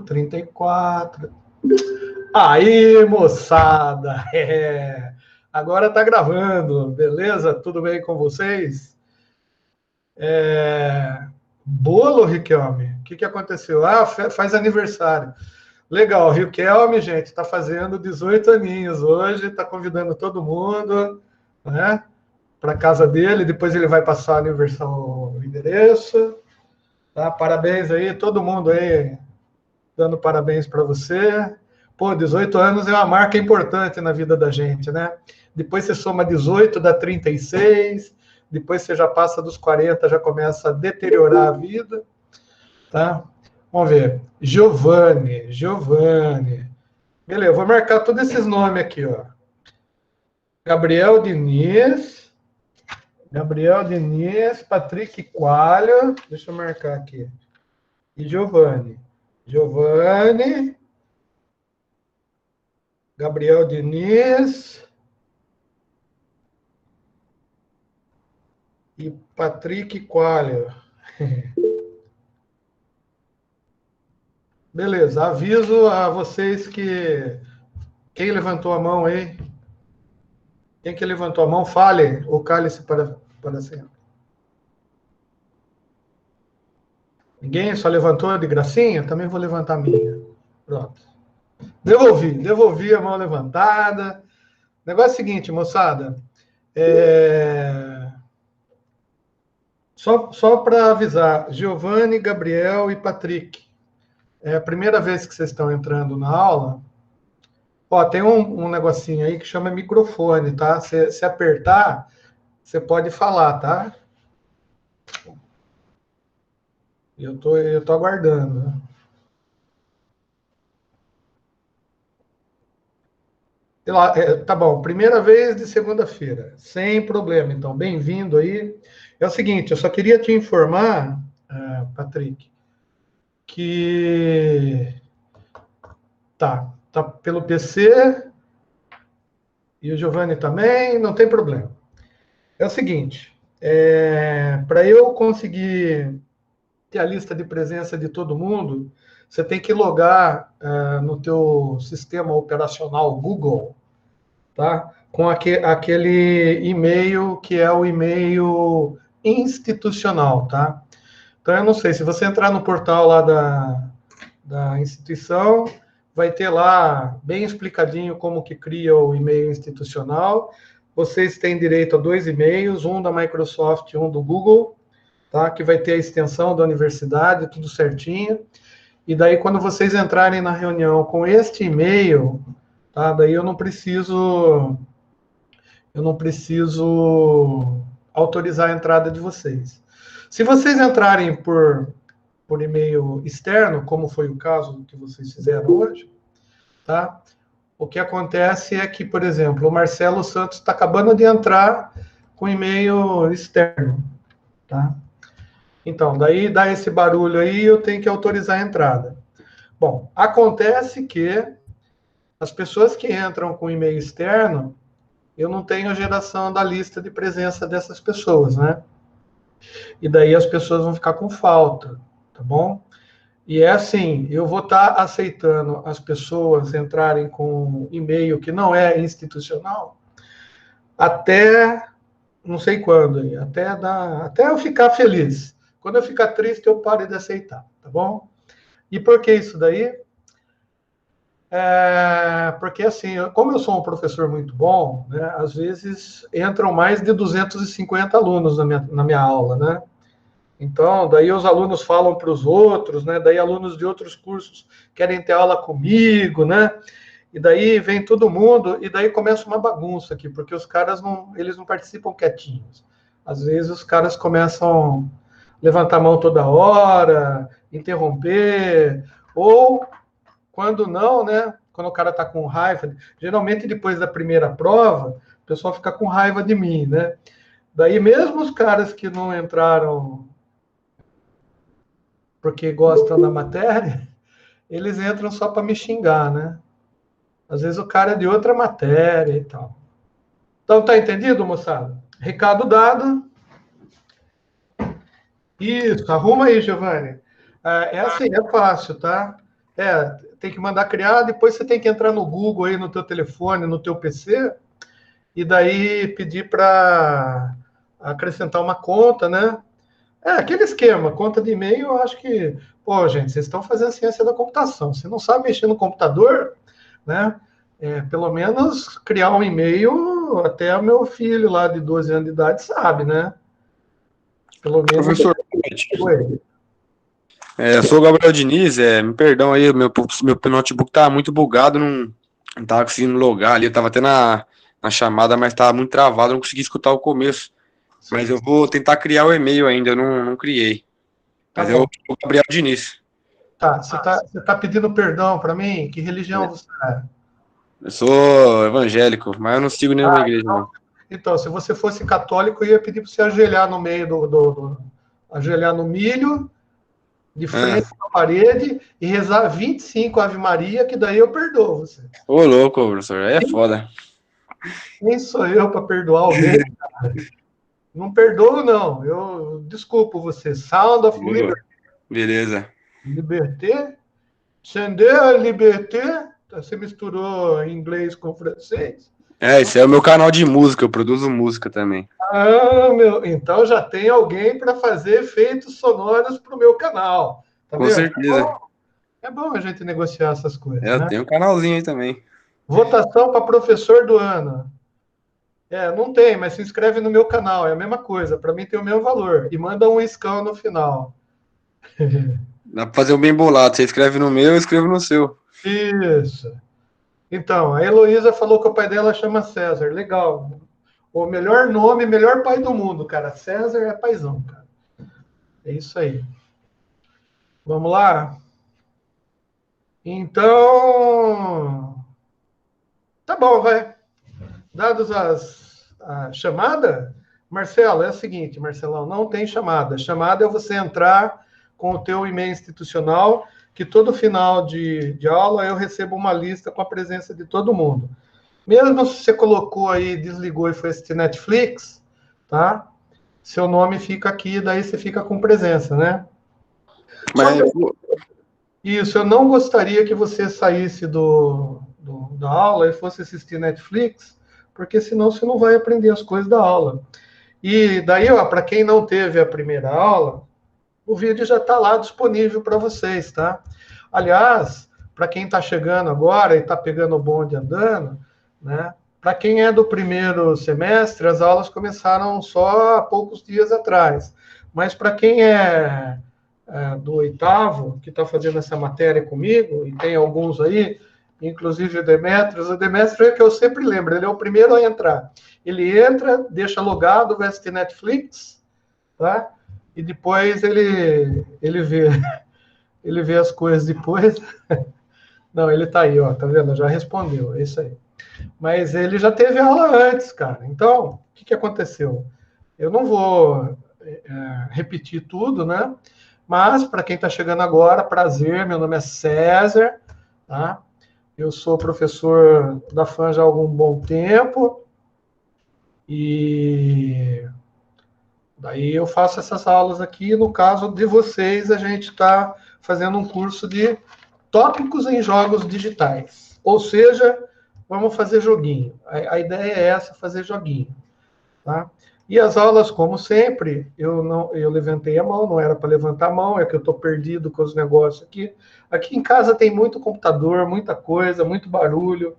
34. Aí, moçada! Agora tá gravando, beleza? Tudo bem com vocês? Bolo, Riquelme? O que aconteceu? Ah, faz aniversário. Legal, Riquelme, gente, está fazendo 18 aninhos hoje, está convidando todo mundo, né, para casa dele. Depois ele vai passar o endereço. Tá? Parabéns aí, todo mundo aí dando parabéns para você. Pô, 18 anos é uma marca importante na vida da gente, né? Depois você soma 18, dá 36, depois você já passa dos 40, já começa a deteriorar a vida, tá? Vamos ver. Giovanni. Beleza, eu vou marcar todos esses nomes aqui, ó. Gabriel Diniz, Patrick Coalho, deixa eu marcar aqui. E Giovanni, Gabriel Diniz e Patrick Coalho. Beleza, aviso a vocês que quem levantou a mão aí, quem que levantou a mão, fale ou cale-se para sempre. Ninguém só levantou de gracinha? Também vou levantar a minha. Pronto. Devolvi a mão levantada. O negócio é o seguinte, moçada. Só para avisar, Giovanni, Gabriel e Patrick. É a primeira vez que vocês estão entrando na aula. Ó, tem um negocinho aí que chama microfone, tá? Se apertar, você pode falar, tá? Eu tô aguardando. Né? Tá bom, primeira vez de segunda-feira, sem problema. Então, bem-vindo aí. É o seguinte, eu só queria te informar, Patrick, que tá pelo PC e o Giovanni também, não tem problema. É o seguinte, para eu conseguir ter a lista de presença de todo mundo, você tem que logar no teu sistema operacional Google, tá? Com aquele e-mail que é o e-mail institucional, tá? Então, eu não sei, se você entrar no portal lá da instituição, vai ter lá bem explicadinho como que cria o e-mail institucional. Vocês têm direito a 2 e-mails, um da Microsoft e um do Google, tá? Que vai ter a extensão da universidade, tudo certinho. E daí, quando vocês entrarem na reunião com este e-mail, tá? Daí eu não preciso autorizar a entrada de vocês. Se vocês entrarem por e-mail externo, como foi o caso que vocês fizeram hoje, tá? O que acontece é que, por exemplo, o Marcelo Santos está acabando de entrar com e-mail externo, tá? Então, daí dá esse barulho aí, eu tenho que autorizar a entrada. Bom, acontece que as pessoas que entram com e-mail externo, eu não tenho a geração da lista de presença dessas pessoas, né? E daí as pessoas vão ficar com falta, tá bom? E é assim, eu vou estar aceitando as pessoas entrarem com e-mail que não é institucional até não sei quando, até eu ficar feliz. Quando eu ficar triste, eu paro de aceitar, tá bom? E por que isso daí? Porque, assim, como eu sou um professor muito bom, né, às vezes entram mais de 250 alunos na minha aula, né? Então, daí os alunos falam para os outros, né? Daí alunos de outros cursos querem ter aula comigo, né? E daí vem todo mundo, e daí começa uma bagunça aqui, porque os caras eles não participam quietinhos. Às vezes os caras começam a levantar a mão toda hora, interromper, ou quando não, né? Quando o cara está com raiva, geralmente depois da primeira prova, o pessoal fica com raiva de mim, né? Daí mesmo os caras que não entraram porque gostam da matéria, eles entram só para me xingar, né? Às vezes o cara é de outra matéria e tal. Então, tá entendido, moçada? Recado dado. Isso, arruma aí, Giovanni. É assim, é fácil, tá? tem que mandar criar, depois você tem que entrar no Google aí no teu telefone, no teu PC, e daí pedir para acrescentar uma conta, né? Aquele esquema, conta de e-mail, eu acho que, pô, gente, vocês estão fazendo ciência da computação. Se não sabe mexer no computador, né? Pelo menos criar um e-mail, até o meu filho lá de 12 anos de idade sabe, né? Pelo menos. Professor, Oi. eu sou o Gabriel Diniz, me perdão aí, meu notebook tá muito bugado, não tava conseguindo logar ali, eu tava até na chamada, mas tava muito travado, não consegui escutar o começo. Mas eu vou tentar criar o e-mail ainda, eu não criei. Tá Mas é o bom. Gabriel Diniz. Tá, você tá pedindo perdão para mim? Que religião você é? Eu sou evangélico, mas eu não sigo nenhuma Ah, igreja, não. então, se você fosse católico, eu ia pedir para você ajoelhar no meio ajoelhar no milho, de Ah, frente à parede, e rezar 25 Ave Maria, que daí eu perdoo você. ô louco, professor, aí é foda. Quem sou eu para perdoar alguém? Não perdoo, não. Eu desculpo você. Sound of Ô, beleza. Liberté? Sender Liberté? Você misturou inglês com francês? Esse é o meu canal de música, eu produzo música também. Ah, meu, então já tem alguém para fazer efeitos sonoros para o meu canal. Tá Com vendo? certeza. É bom a gente negociar essas coisas, Eu né? tenho um canalzinho aí também. Votação para professor do ano. Não tem, mas se inscreve no meu canal, é a mesma coisa. Para mim tem o mesmo valor. E manda um iscão no final. Dá pra fazer um bem bolado. Você escreve no meu, eu escrevo no seu. Isso. Então, a Heloísa falou que o pai dela chama César. Legal. O melhor nome, melhor pai do mundo, cara. César é paizão, cara. É isso aí. Vamos lá? Então, tá bom, vai. Dados a chamada, Marcelo, é o seguinte, Marcelão, não tem chamada. Chamada é você entrar com o teu e-mail institucional, que todo final de aula eu recebo uma lista com a presença de todo mundo. Mesmo se você colocou aí, desligou e foi assistir Netflix, tá? Seu nome fica aqui, daí você fica com presença, né? Só Mas, que isso, eu não gostaria que você saísse da aula e fosse assistir Netflix, porque senão você não vai aprender as coisas da aula. E daí, ó, para quem não teve a primeira aula, o vídeo já está lá disponível para vocês, tá? Aliás, para quem está chegando agora e está pegando o bonde andando, né? Para quem é do primeiro semestre, as aulas começaram só há poucos dias atrás. Mas para quem do oitavo, que está fazendo essa matéria comigo, e tem alguns aí, inclusive o Demetrios é que eu sempre lembro, ele é o primeiro a entrar. Ele entra, deixa logado, vai assistir Netflix, tá? E depois ele vê as coisas depois. Não, ele está aí, ó, tá vendo? Já respondeu, é isso aí. Mas ele já teve aula antes, cara. Então, o que aconteceu? Eu não vou repetir tudo, né? Mas, para quem está chegando agora, prazer, meu nome é César, tá? Eu sou professor da FAM já há algum bom tempo e daí eu faço essas aulas aqui. No caso de vocês, a gente está fazendo um curso de tópicos em jogos digitais. Ou seja, vamos fazer joguinho. A ideia é essa, fazer joguinho. Tá? E as aulas, como sempre, eu levantei a mão, não era para levantar a mão, é que eu estou perdido com os negócios aqui. Aqui em casa tem muito computador, muita coisa, muito barulho,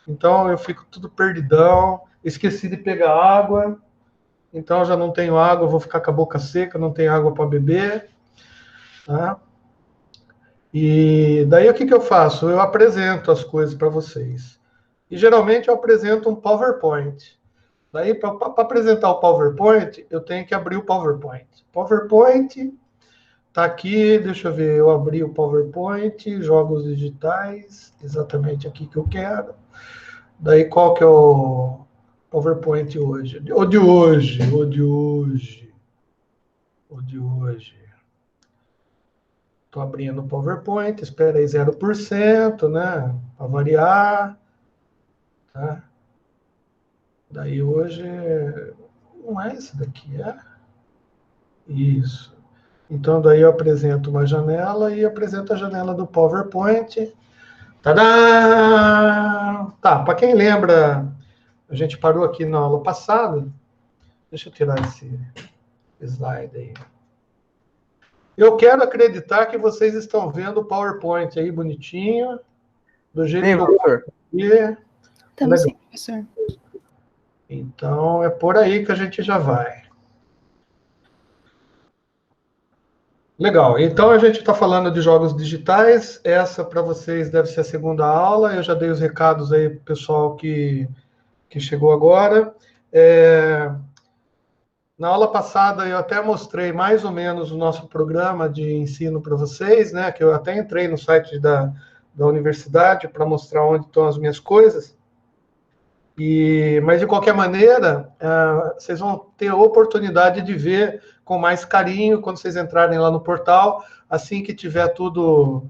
então eu fico tudo perdidão. Esqueci de pegar água, então já não tenho água, vou ficar com a boca seca, não tenho água para beber. Tá? E daí o que eu faço? Eu apresento as coisas para vocês. E geralmente eu apresento um PowerPoint. Daí, para apresentar o PowerPoint, eu tenho que abrir o PowerPoint. PowerPoint está aqui, deixa eu ver, eu abri o PowerPoint, jogos digitais, exatamente aqui que eu quero. Daí, qual que é o PowerPoint hoje? O de hoje, o de hoje, o de hoje. Estou abrindo o PowerPoint, espera aí 0%, né? Para variar. Tá? Daí hoje, não é esse daqui, é? Isso. Então, daí eu apresento uma janela e apresento a janela do PowerPoint. Tadá! Tá, para quem lembra, a gente parou aqui na aula passada. Deixa eu tirar esse slide aí. Eu quero acreditar que vocês estão vendo o PowerPoint aí bonitinho, do jeito que eu quero. Estamos sim, professor. Então, é por aí que a gente já vai. Legal. Então, a gente está falando de jogos digitais. Essa, para vocês, deve ser a segunda aula. Eu já dei os recados aí para o pessoal que chegou agora. Na aula passada, eu até mostrei mais ou menos o nosso programa de ensino para vocês, né? Que eu até entrei no site da universidade para mostrar onde estão as minhas coisas. Mas, de qualquer maneira, vocês vão ter a oportunidade de ver com mais carinho quando vocês entrarem lá no portal, assim que tiver tudo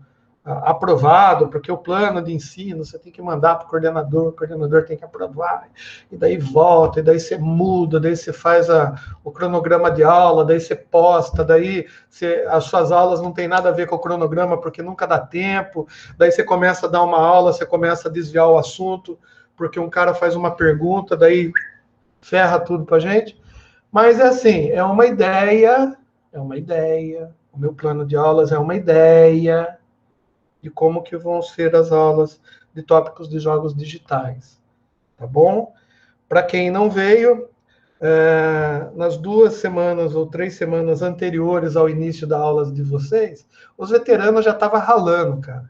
aprovado, porque o plano de ensino você tem que mandar para o coordenador tem que aprovar, e daí volta, e daí você muda, daí você faz o cronograma de aula, daí você posta, daí as suas aulas não tem nada a ver com o cronograma, porque nunca dá tempo, daí você começa a dar uma aula, você começa a desviar o assunto, porque um cara faz uma pergunta, daí ferra tudo pra gente. Mas é assim, é uma ideia, o meu plano de aulas é uma ideia de como que vão ser as aulas de tópicos de jogos digitais, tá bom? Para quem não veio, nas 2 semanas ou 3 semanas anteriores ao início das aulas de vocês, os veteranos já estavam ralando, cara.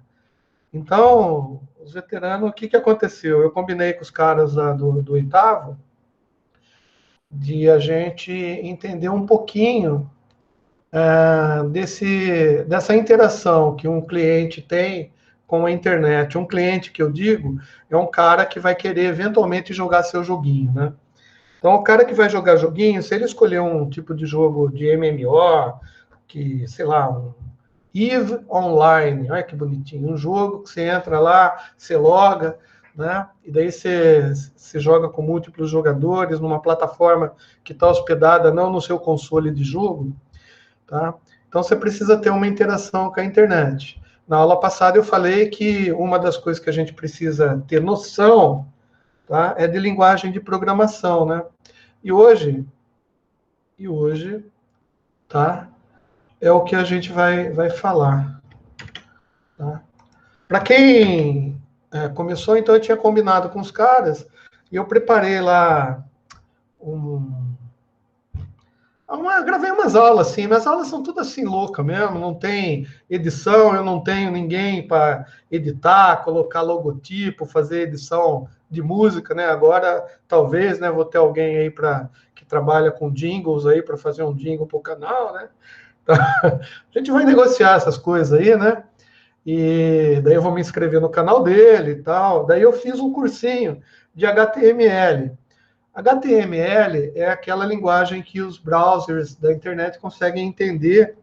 Então, os veteranos, o que aconteceu? Eu combinei com os caras lá do oitavo de a gente entender um pouquinho dessa interação que um cliente tem com a internet. Um cliente que eu digo é um cara que vai querer eventualmente jogar seu joguinho, né? Então, o cara que vai jogar joguinho, se ele escolher um tipo de jogo de MMO, que, sei lá, um EVE Online, olha que bonitinho, um jogo que você entra lá, você loga, né? E daí você joga com múltiplos jogadores numa plataforma que está hospedada não no seu console de jogo, tá? Então você precisa ter uma interação com a internet. Na aula passada eu falei que uma das coisas que a gente precisa ter noção, tá, é de linguagem de programação, né? E hoje, tá, é o que a gente vai falar. Tá? Para quem começou, então eu tinha combinado com os caras e eu preparei lá gravei umas aulas, assim, mas as aulas são tudo assim louca mesmo, não tem edição, eu não tenho ninguém para editar, colocar logotipo, fazer edição de música, né? Agora, talvez, né, vou ter alguém aí que trabalha com jingles aí para fazer um jingle para o canal, né? Então, a gente vai negociar essas coisas aí, né? E daí eu vou me inscrever no canal dele e tal. Daí eu fiz um cursinho de HTML. HTML é aquela linguagem que os browsers da internet conseguem entender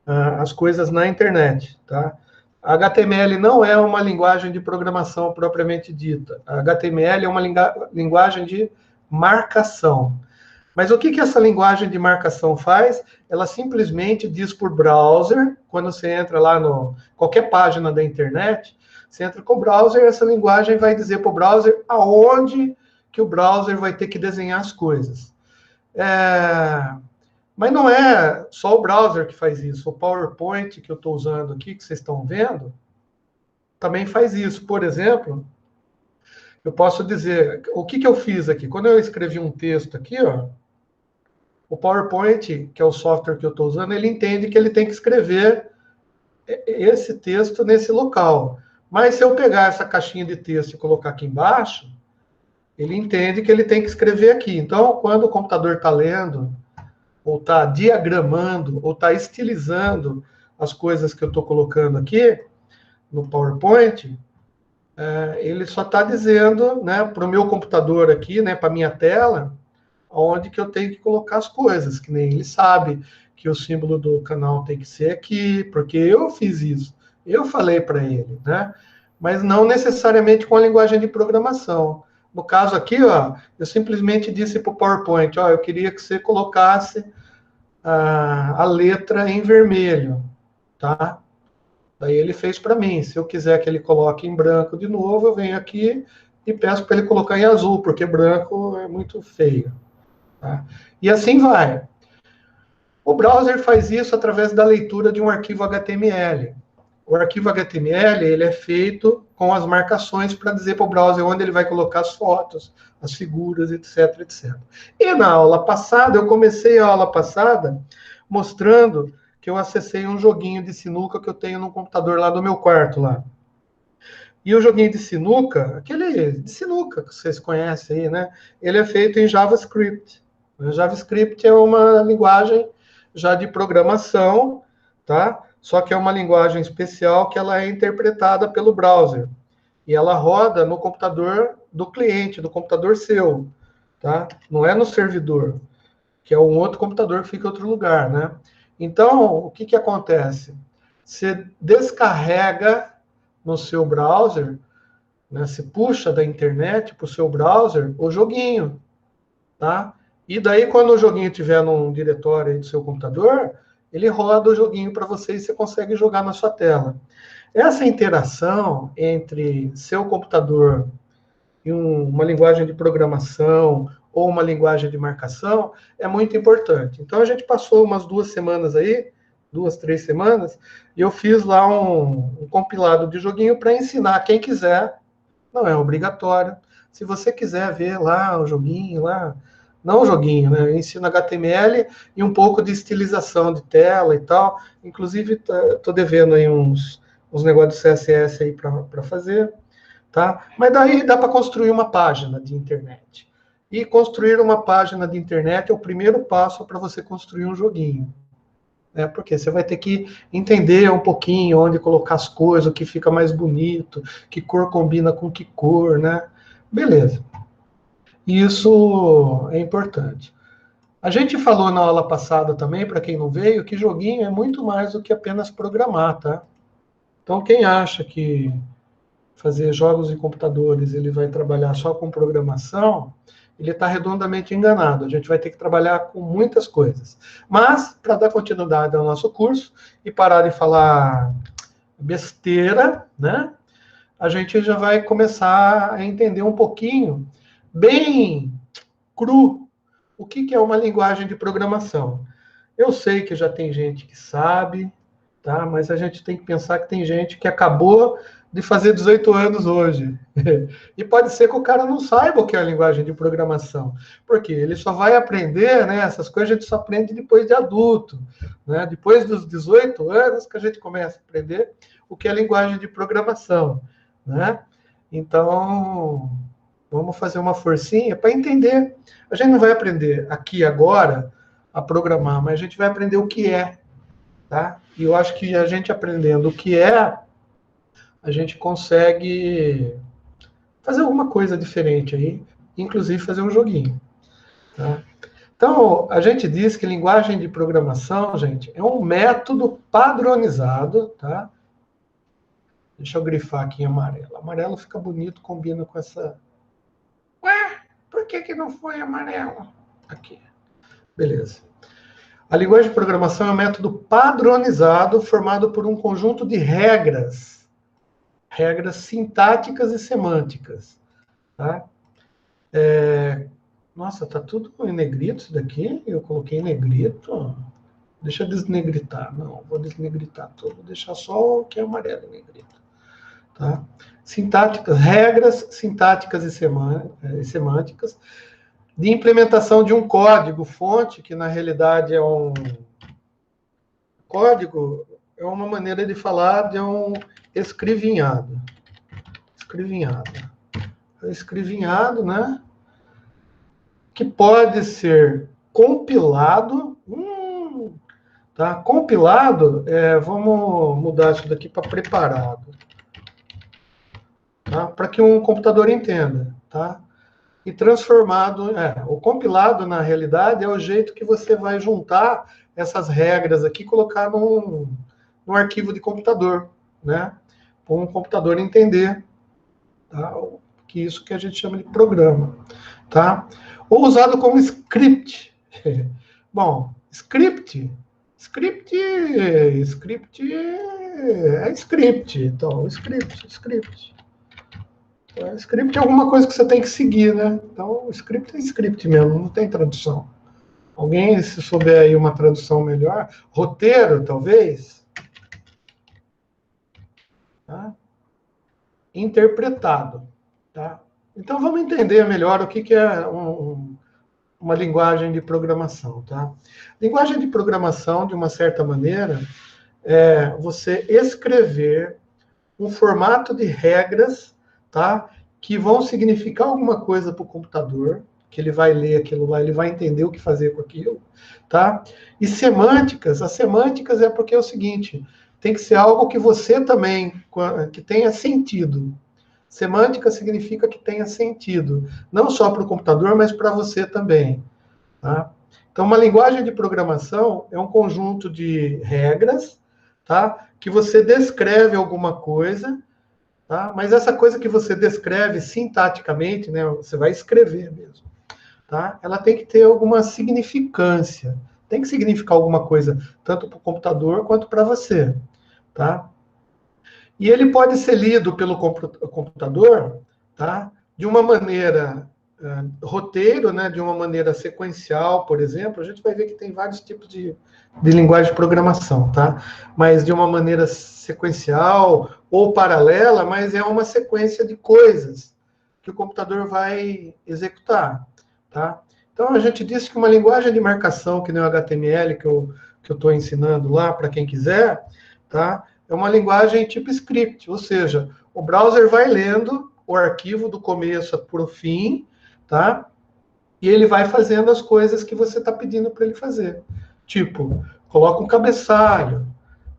as coisas na internet, tá? HTML não é uma linguagem de programação propriamente dita. A HTML é uma linguagem de marcação. Mas o que essa linguagem de marcação faz? Ela simplesmente diz por browser, quando você entra lá no qualquer página da internet, você entra com o browser, essa linguagem vai dizer para o browser aonde que o browser vai ter que desenhar as coisas. Mas não é só o browser que faz isso. O PowerPoint que eu estou usando aqui, que vocês estão vendo, também faz isso. Por exemplo, eu posso dizer, o que eu fiz aqui? Quando eu escrevi um texto aqui, ó, o PowerPoint, que é o software que eu estou usando, ele entende que ele tem que escrever esse texto nesse local. Mas se eu pegar essa caixinha de texto e colocar aqui embaixo, ele entende que ele tem que escrever aqui. Então, quando o computador está lendo, ou está diagramando, ou está estilizando as coisas que eu estou colocando aqui no PowerPoint, ele só está dizendo, né, para o meu computador aqui, né, para a minha tela, onde que eu tenho que colocar as coisas, que nem ele sabe que o símbolo do canal tem que ser aqui, porque eu fiz isso, eu falei para ele, né? Mas não necessariamente com a linguagem de programação. No caso aqui, ó, eu simplesmente disse para o PowerPoint, ó, eu queria que você colocasse a letra em vermelho, tá? Daí ele fez para mim. Se eu quiser que ele coloque em branco de novo, eu venho aqui e peço para ele colocar em azul, porque branco é muito feio. Tá? E assim vai. O browser faz isso através da leitura de um arquivo HTML. O arquivo HTML ele é feito com as marcações para dizer para o browser onde ele vai colocar as fotos, as figuras, etc, etc. E na aula passada, eu comecei a aula passada mostrando que eu acessei um joguinho de sinuca que eu tenho no computador lá do meu quarto lá. E o joguinho de sinuca, aquele de sinuca que vocês conhecem aí, né? Ele é feito em JavaScript. O JavaScript é uma linguagem já de programação, tá? Só que é uma linguagem especial que ela é interpretada pelo browser. E ela roda no computador do cliente, do computador seu, tá? Não é no servidor, que é um outro computador que fica em outro lugar, né? Então, o que que acontece? Você descarrega no seu browser, né? Você puxa da internet para o seu browser o joguinho, tá? E daí, quando o joguinho estiver num diretório aí do seu computador, ele roda o joguinho para você e você consegue jogar na sua tela. Essa interação entre seu computador e uma linguagem de programação ou uma linguagem de marcação é muito importante. Então, a gente passou umas 2 semanas aí, 2, 3 semanas, e eu fiz lá um compilado de joguinho para ensinar quem quiser. Não é obrigatório. Se você quiser ver lá o joguinho, lá, não o joguinho, né? Eu ensino HTML e um pouco de estilização de tela e tal. Inclusive, estou devendo aí uns negócios de CSS aí para fazer, tá? Mas daí dá para construir uma página de internet. E construir uma página de internet é o primeiro passo para você construir um joguinho. Né? Porque você vai ter que entender um pouquinho onde colocar as coisas, o que fica mais bonito, que cor combina com que cor, né? Beleza. Isso é importante. A gente falou na aula passada também, para quem não veio, que joguinho é muito mais do que apenas programar, tá? Então, quem acha que fazer jogos em computadores ele vai trabalhar só com programação, ele está redondamente enganado. A gente vai ter que trabalhar com muitas coisas. Mas, para dar continuidade ao nosso curso e parar de falar besteira, né? A gente já vai começar a entender um pouquinho, bem cru, o que é uma linguagem de programação. Eu sei que já tem gente que sabe, tá? Mas a gente tem que pensar que tem gente que acabou de fazer 18 anos hoje. E pode ser que o cara não saiba o que é a linguagem de programação. Porque ele só vai aprender, né? Essas coisas a gente só aprende depois de adulto. Né? Depois dos 18 anos que a gente começa a aprender o que é a linguagem de programação. Né? Então, vamos fazer uma forcinha para entender. A gente não vai aprender aqui agora a programar, mas a gente vai aprender o que é. Tá? E eu acho que a gente aprendendo o que é, a gente consegue fazer alguma coisa diferente aí, inclusive fazer um joguinho. Tá? Então, a gente diz que linguagem de programação, gente, é um método padronizado, tá? Deixa eu grifar aqui em amarelo. Amarelo fica bonito, combina com essa... Ué, por que não foi amarelo? Aqui. Beleza. A linguagem de programação é um método padronizado formado por um conjunto de regras sintáticas e semânticas. Tá? Nossa, tá tudo em negrito isso daqui? Eu coloquei em negrito. Deixa eu desnegritar. Não, vou desnegritar tudo. Vou deixar só o que é amarelo em negrito. Tá? Regras sintáticas e semânticas de implementação de um código-fonte, que na realidade é um código, é uma maneira de falar de um escrivinhado. Escrivinhado, né? Que pode ser compilado. Tá? Compilado, vamos mudar isso daqui para preparado. Tá? Para que um computador entenda. Tá? E transformado, o compilado, na realidade, é o jeito que você vai juntar essas regras aqui e colocar num arquivo de computador, né? Para um computador entender, tá? Que isso que a gente chama de programa, tá? Ou usado como script. Bom, Script. Script é script. Então, script. Script é alguma coisa que você tem que seguir, né? Então, script é script mesmo, não tem tradução. Alguém, se souber aí uma tradução melhor, roteiro, talvez. Tá? Interpretado. Tá? Então, vamos entender melhor o que é uma linguagem de programação. Tá? Linguagem de programação, de uma certa maneira, é você escrever um formato de regras, tá? Que vão significar alguma coisa para o computador, que ele vai ler aquilo lá, ele vai entender o que fazer com aquilo, tá? E semânticas, as semânticas é porque é o seguinte, tem que ser algo que você também, que tenha sentido. Semântica significa que tenha sentido, não só para o computador, mas para você também, tá? Então, uma linguagem de programação é um conjunto de regras, tá? Que você descreve alguma coisa, tá? Mas essa coisa que você descreve sintaticamente, né? Você vai escrever mesmo. Tá? Ela tem que ter alguma significância. Tem que significar alguma coisa, tanto para o computador quanto para você. Tá? E ele pode ser lido pelo computador, tá? De uma maneira roteiro, né? De uma maneira sequencial, por exemplo. A gente vai ver que tem vários tipos de linguagem de programação, tá? Mas de uma maneira sequencial ou paralela, mas é uma sequência de coisas que o computador vai executar. Tá? Então, a gente disse que uma linguagem de marcação, que nem o HTML, que eu estou ensinando lá para quem quiser, tá? É uma linguagem tipo script, ou seja, o browser vai lendo o arquivo do começo para o fim, tá? E ele vai fazendo as coisas que você está pedindo para ele fazer. Tipo, coloca um cabeçalho,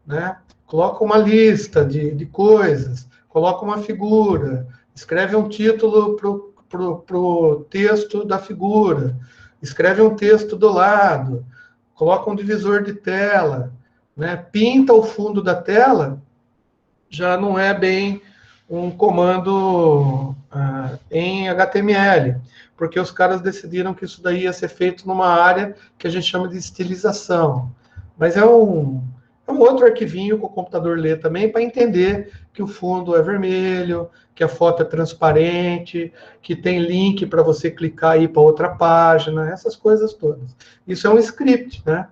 né? Coloca uma lista de coisas, coloca uma figura, escreve um título para o texto da figura, escreve um texto do lado, coloca um divisor de tela, né? Pinta o fundo da tela, já não é bem um comando em HTML, porque os caras decidiram que isso daí ia ser feito numa área que a gente chama de estilização. Mas é um outro arquivinho que o computador lê também para entender que o fundo é vermelho, que a foto é transparente, que tem link para você clicar aí para outra página, essas coisas todas. Isso é um script, né?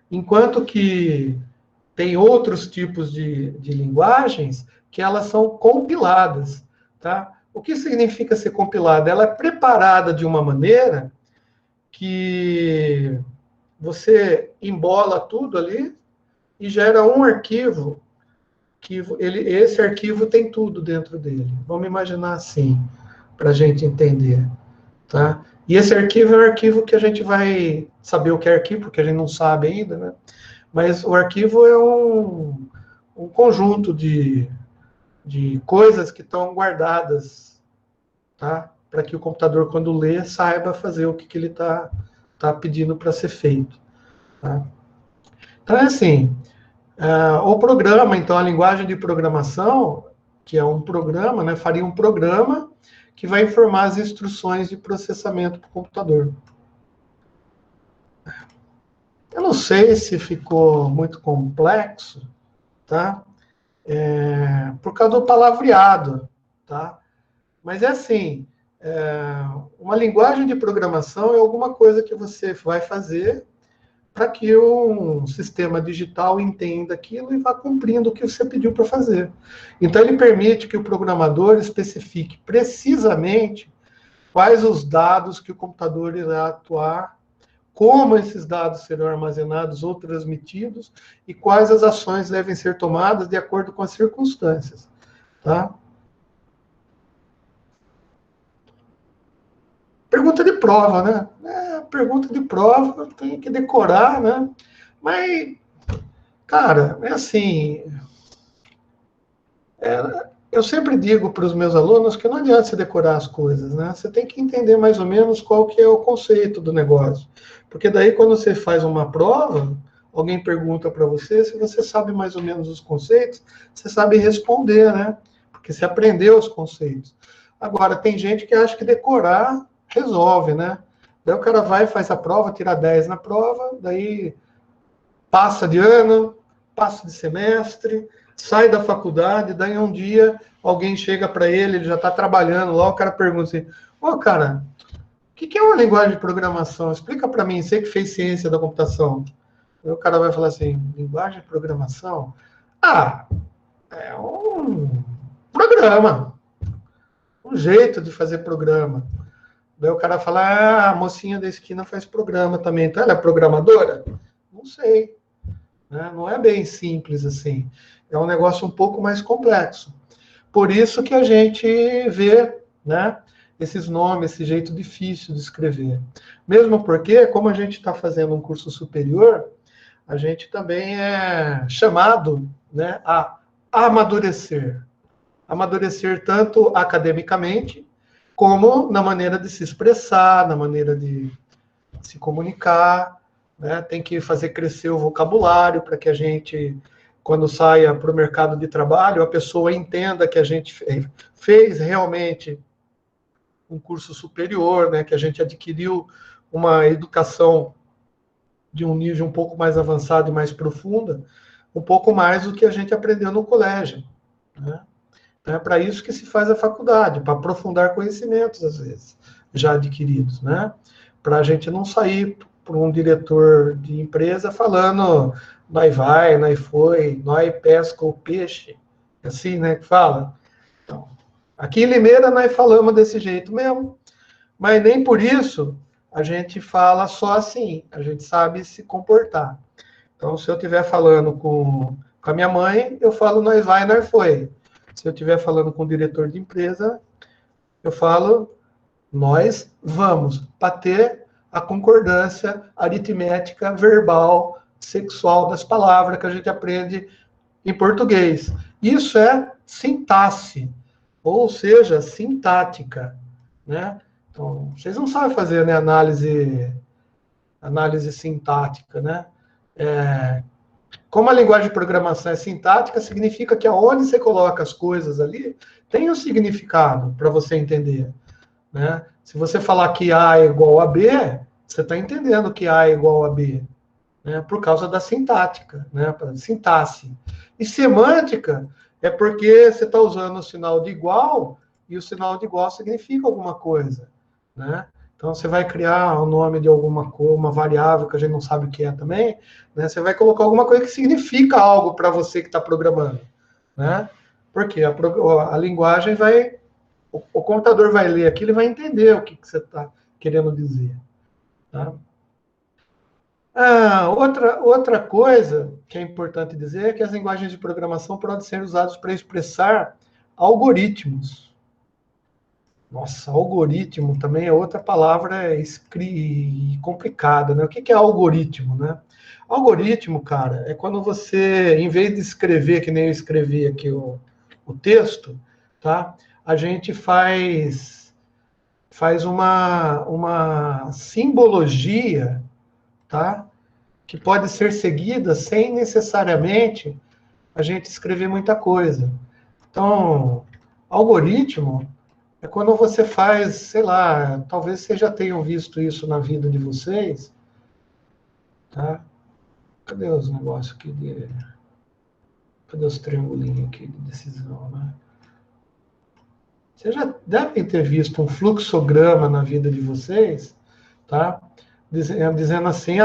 Enquanto que tem outros tipos de linguagens que elas são compiladas, tá? O que significa ser compilada? Ela é preparada de uma maneira que você embola tudo ali e gera um arquivo que esse arquivo tem tudo dentro dele. Vamos imaginar assim, para a gente entender. Tá? E esse arquivo é um arquivo que a gente vai saber o que é arquivo, porque a gente não sabe ainda, né? Mas o arquivo é um conjunto de coisas que estão guardadas, tá? Para que o computador, quando lê, saiba fazer o que ele está pedindo para ser feito. Tá? Então, é assim, o programa, então, a linguagem de programação, que é um programa, né, faria um programa que vai informar as instruções de processamento para o computador. Eu não sei se ficou muito complexo, tá? Por causa do palavreado, tá? Mas é assim, uma linguagem de programação é alguma coisa que você vai fazer para que um sistema digital entenda aquilo e vá cumprindo o que você pediu para fazer. Então, ele permite que o programador especifique precisamente quais os dados que o computador irá atuar, como esses dados serão armazenados ou transmitidos e quais as ações devem ser tomadas de acordo com as circunstâncias. Tá? Pergunta de prova, né? Pergunta de prova, tem que decorar, né? Mas, cara, é assim... eu sempre digo para os meus alunos que não adianta você decorar as coisas, né? Você tem que entender mais ou menos qual que é o conceito do negócio. Porque daí, quando você faz uma prova, alguém pergunta para você, se você sabe mais ou menos os conceitos, você sabe responder, né? Porque você aprendeu os conceitos. Agora, tem gente que acha que decorar resolve, né? Daí o cara vai, faz a prova, tira 10 na prova, daí passa de ano, passa de semestre, sai da faculdade, daí um dia alguém chega para ele já está trabalhando lá, o cara pergunta assim, ô cara, o que é uma linguagem de programação? Explica para mim, você que fez ciência da computação. Aí o cara vai falar assim, linguagem de programação? Ah, é um programa, um jeito de fazer programa. Daí o cara fala, ah, a mocinha da esquina faz programa também, então ela é programadora? Não sei, né? Não é bem simples assim. É um negócio um pouco mais complexo. Por isso que a gente vê, né, esses nomes, esse jeito difícil de escrever. Mesmo porque, como a gente está fazendo um curso superior, a gente também é chamado, né, a amadurecer. Amadurecer tanto academicamente, como na maneira de se expressar, na maneira de se comunicar, né? Tem que fazer crescer o vocabulário para que a gente, quando saia para o mercado de trabalho, a pessoa entenda que a gente fez realmente um curso superior, né? Que a gente adquiriu uma educação de um nível um pouco mais avançado e mais profunda, um pouco mais do que a gente aprendeu no colégio, né? É para isso que se faz a faculdade, para aprofundar conhecimentos, às vezes, já adquiridos, né? Para a gente não sair para um diretor de empresa falando nós vai, nós foi, nós pesca o peixe, assim, né, que fala. Então, aqui em Limeira nós falamos desse jeito mesmo, mas nem por isso a gente fala só assim, a gente sabe se comportar. Então, se eu estiver falando com a minha mãe, eu falo nós vai, nós foi. Se eu estiver falando com o diretor de empresa, eu falo nós vamos, para ter a concordância aritmética, verbal, sexual das palavras que a gente aprende em português. Isso é sintaxe, ou seja, sintática, né? Então, vocês não sabem fazer, né, análise sintática, né? Como a linguagem de programação é sintática, significa que aonde você coloca as coisas ali, tem um significado para você entender, né? Se você falar que A é igual a B, você está entendendo que A é igual a B, né? Por causa da sintática, né? Sintaxe. E semântica é porque você está usando o sinal de igual, e o sinal de igual significa alguma coisa, né? Então, você vai criar o nome de alguma coisa, uma variável que a gente não sabe o que é também, né? Você vai colocar alguma coisa que significa algo para você que está programando, né? Porque a linguagem vai... O computador vai ler aquilo e vai entender o que você está querendo dizer. Tá? Outra coisa que é importante dizer é que as linguagens de programação podem ser usadas para expressar algoritmos. Nossa, algoritmo também é outra palavra complicada, né? O que é algoritmo, né? Algoritmo, cara, é quando você, em vez de escrever, que nem eu escrevi aqui o texto, tá? A gente faz uma simbologia, tá? Que pode ser seguida sem necessariamente a gente escrever muita coisa. Então, algoritmo é quando você faz, sei lá, talvez vocês já tenham visto isso na vida de vocês, tá? Cadê os negócios aqui de... Cadê os triangulinhos aqui de decisão, né? Vocês já devem ter visto um fluxograma na vida de vocês, tá? Dizendo assim,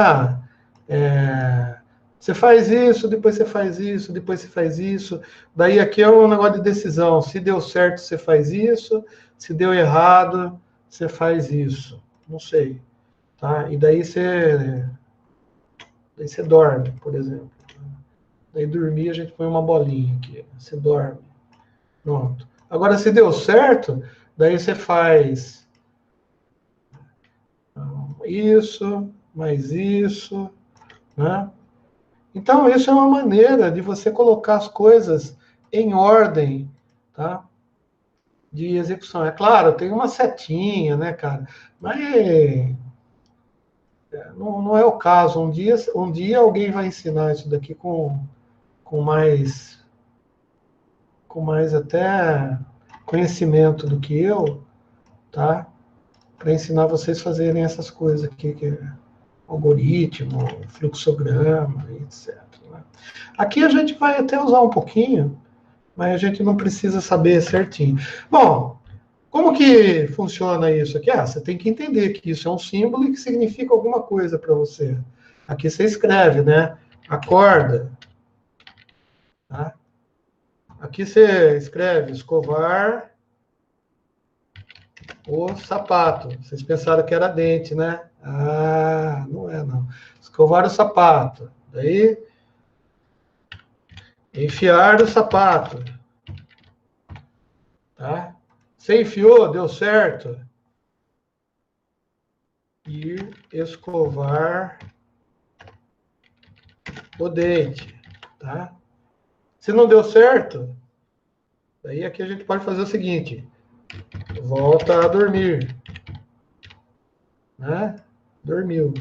você faz isso, depois você faz isso, depois você faz isso. Daí aqui é um negócio de decisão. Se deu certo, você faz isso. Se deu errado, você faz isso. Não sei. Tá? E daí você dorme, por exemplo. Daí dormir, a gente põe uma bolinha aqui. Você dorme. Pronto. Agora, se deu certo, daí você faz isso, mais isso, né? Então, isso é uma maneira de você colocar as coisas em ordem, tá? De execução. É claro, tem uma setinha, né, cara? Mas não é o caso. Um dia alguém vai ensinar isso daqui com mais até conhecimento do que eu, tá? para ensinar vocês a fazerem essas coisas aqui, que é algoritmo, fluxograma, etc. Né? Aqui a gente vai até usar um pouquinho, mas a gente não precisa saber certinho. Bom, como que funciona isso aqui? Você tem que entender que isso é um símbolo e que significa alguma coisa para você. Aqui você escreve, né? Acorda. Tá? Aqui você escreve escovar o sapato. Vocês pensaram que era dente, né? Ah, não é não. Escovar o sapato. Daí, enfiar o sapato. Tá? Você enfiou, deu certo. Ir escovar o dente. Tá? Se não deu certo, daí aqui a gente pode fazer o seguinte. Volta a dormir. Né? Dormiu.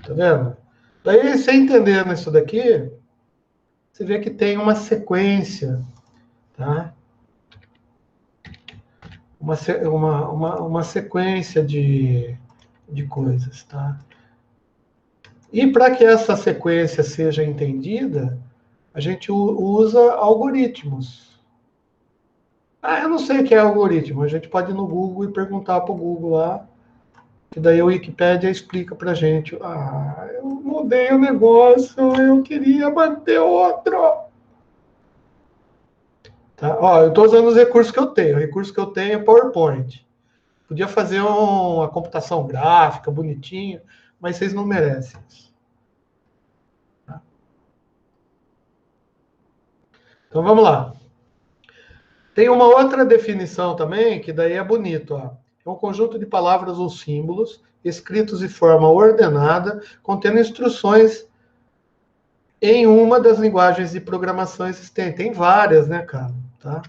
Tá vendo? Daí, você entendendo isso daqui, você vê que tem uma sequência, tá? Uma sequência de coisas, tá? E para que essa sequência seja entendida, a gente usa algoritmos. Eu não sei o que é algoritmo. A gente pode ir no Google e perguntar para o Google lá, que daí a Wikipédia explica para a gente. Eu mudei o negócio, eu queria manter outro. Tá? Eu estou usando os recursos que eu tenho. O recurso que eu tenho é PowerPoint. Podia fazer uma computação gráfica, bonitinha, mas vocês não merecem isso. Tá? Então, vamos lá. Tem uma outra definição também, que daí é bonito. É um conjunto de palavras ou símbolos escritos de forma ordenada, contendo instruções em uma das linguagens de programação existentes. Tem várias, né, cara? Tá?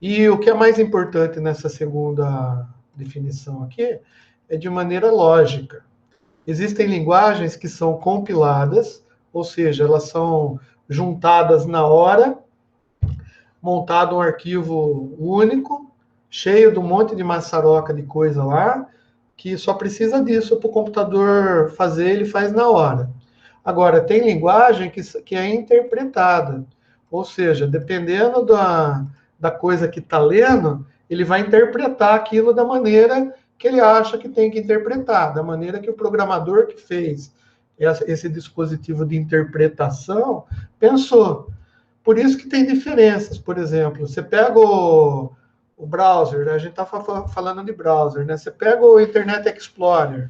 E o que é mais importante nessa segunda definição aqui é de maneira lógica. Existem linguagens que são compiladas, ou seja, elas são juntadas na hora, montado um arquivo único, cheio de um monte de maçaroca de coisa lá, que só precisa disso para o computador fazer, ele faz na hora. Agora, tem linguagem que é interpretada, ou seja, dependendo da coisa que está lendo, ele vai interpretar aquilo da maneira que ele acha que tem que interpretar, da maneira que o programador que fez esse dispositivo de interpretação pensou. Por isso que tem diferenças. Por exemplo, você pega o browser, né? A gente está falando de browser, né? Você pega o Internet Explorer,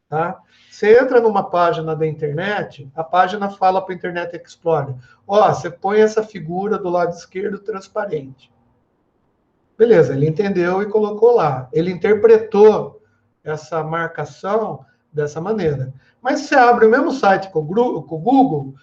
tá? Você entra numa página da internet, a página fala para o Internet Explorer, você põe essa figura do lado esquerdo transparente. Beleza, ele entendeu e colocou lá. Ele interpretou essa marcação dessa maneira. Mas você abre o mesmo site com o Google,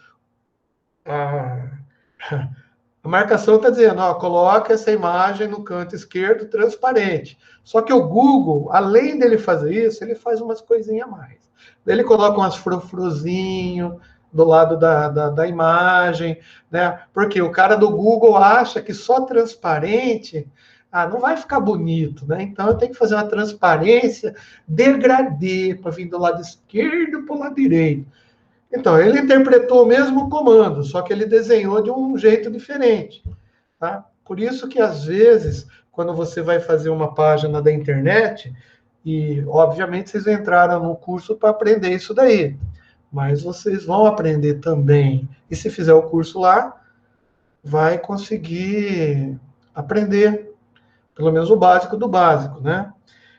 a marcação está dizendo, coloca essa imagem no canto esquerdo transparente. Só que o Google, além dele fazer isso, ele faz umas coisinhas a mais. Ele coloca umas frufruzinho do lado da imagem, né? Porque o cara do Google acha que só transparente não vai ficar bonito, né? Então eu tenho que fazer uma transparência degradê para vir do lado esquerdo para o lado direito. Então, ele interpretou o mesmo comando, só que ele desenhou de um jeito diferente. Tá? Por isso que, às vezes, quando você vai fazer uma página da internet, e, obviamente, vocês entraram no curso para aprender isso daí, mas vocês vão aprender também. E se fizer o curso lá, vai conseguir aprender, pelo menos o básico do básico, né?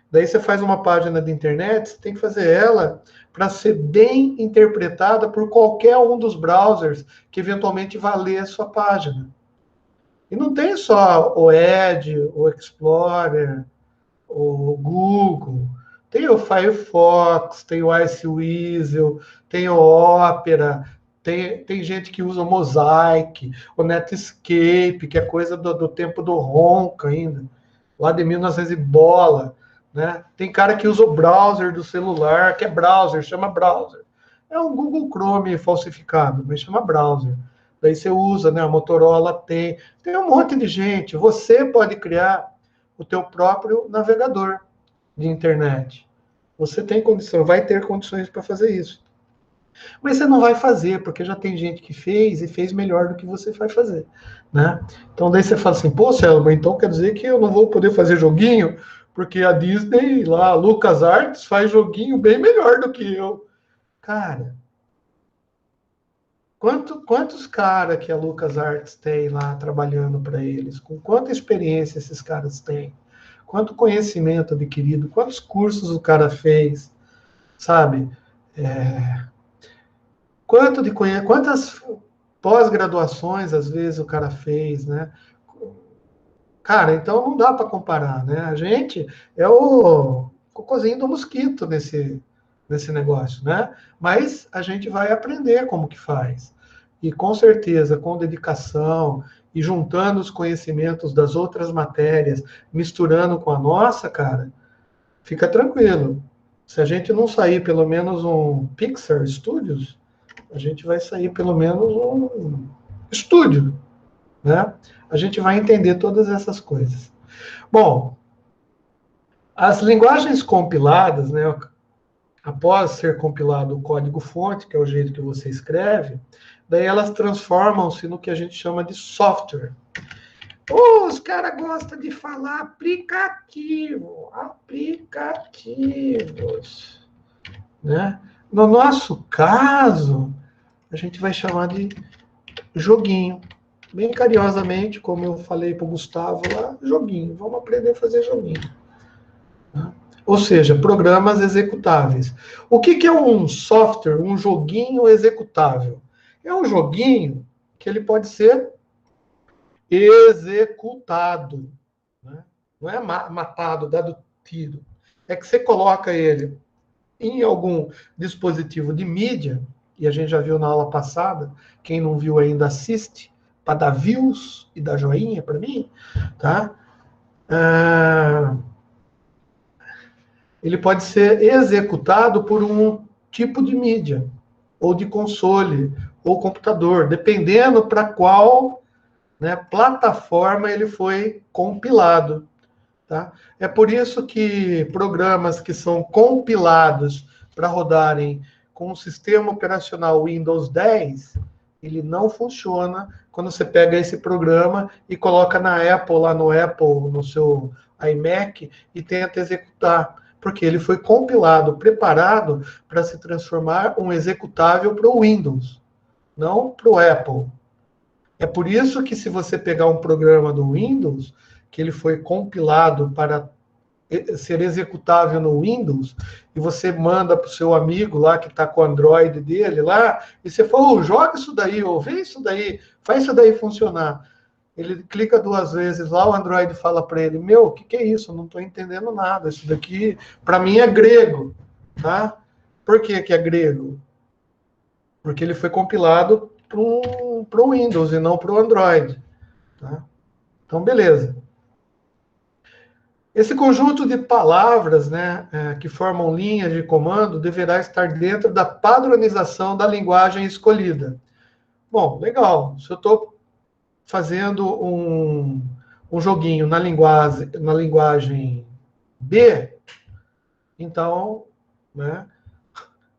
Daí você faz uma página de internet, você tem que fazer ela para ser bem interpretada por qualquer um dos browsers que eventualmente vá ler a sua página. E não tem só o Edge, o Explorer, o Google. Tem o Firefox, tem o Iceweasel, tem o Opera, tem gente que usa o Mosaic, o Netscape, que é coisa do tempo do Ronca ainda, lá de 1900 e bola. Né? Tem cara que usa o browser do celular, que é browser, chama browser. É um Google Chrome falsificado, mas chama browser. Daí você usa, né? A Motorola tem um monte de gente. Você pode criar o teu próprio navegador. de internet. Você tem condição, vai ter condições para fazer isso. Mas você não vai fazer, porque já tem gente que fez e fez melhor do que você vai fazer, né? Então daí você fala assim, pô, Selma, então quer dizer que eu não vou poder fazer joguinho, porque a Disney lá, a LucasArts, faz joguinho bem melhor do que eu. Cara, quantos caras que a LucasArts tem lá trabalhando para eles? Com quanta experiência esses caras têm? Quanto conhecimento adquirido? Quantos cursos o cara fez? Sabe? Quantas pós-graduações, às vezes, o cara fez, né? Cara, então não dá para comparar, né? A gente é o cocôzinho do mosquito nesse negócio, né? Mas a gente vai aprender como que faz. E com certeza, com dedicação e juntando os conhecimentos das outras matérias, misturando com a nossa, cara, fica tranquilo. Se a gente não sair pelo menos um Pixar Studios, a gente vai sair pelo menos um estúdio, né? A gente vai entender todas essas coisas. Bom, as linguagens compiladas, né, após ser compilado o código-fonte, que é o jeito que você escreve, daí elas transformam-se no que a gente chama de software. Os caras gostam de falar aplicativo, aplicativos, né? No nosso caso, a gente vai chamar de joguinho. Bem carinhosamente, como eu falei para o Gustavo lá, joguinho. Vamos aprender a fazer joguinho. Ou seja, programas executáveis. O que é um software, um joguinho executável? É um joguinho que ele pode ser executado. Né? Não é matado, dado tiro. É que você coloca ele em algum dispositivo de mídia, e a gente já viu na aula passada, quem não viu ainda assiste, para dar views e dar joinha para mim, tá? Ele pode ser executado por um tipo de mídia, ou de console, ou computador, dependendo para qual, né, plataforma ele foi compilado. Tá? É por isso que programas que são compilados para rodarem com o sistema operacional Windows 10, ele não funciona quando você pega esse programa e coloca na Apple, lá no Apple, no seu iMac, e tenta executar. Porque ele foi compilado, preparado para se transformar um executável para o Windows, não para o Apple. É por isso que se você pegar um programa do Windows, que ele foi compilado para ser executável no Windows, e você manda para o seu amigo lá que está com o Android dele lá, e você fala, oh, joga isso daí, ou vê isso daí, faz isso daí funcionar. Ele clica 2 vezes lá, o Android fala para ele, meu, o que é isso? Eu não estou entendendo nada, isso daqui para mim é grego, tá? Por que é grego? Porque ele foi compilado para o Windows e não para o Android. Tá? Então, beleza. Esse conjunto de palavras, né, que formam linhas de comando deverá estar dentro da padronização da linguagem escolhida. Bom, legal. Se eu estou fazendo um joguinho na linguagem B, então, né,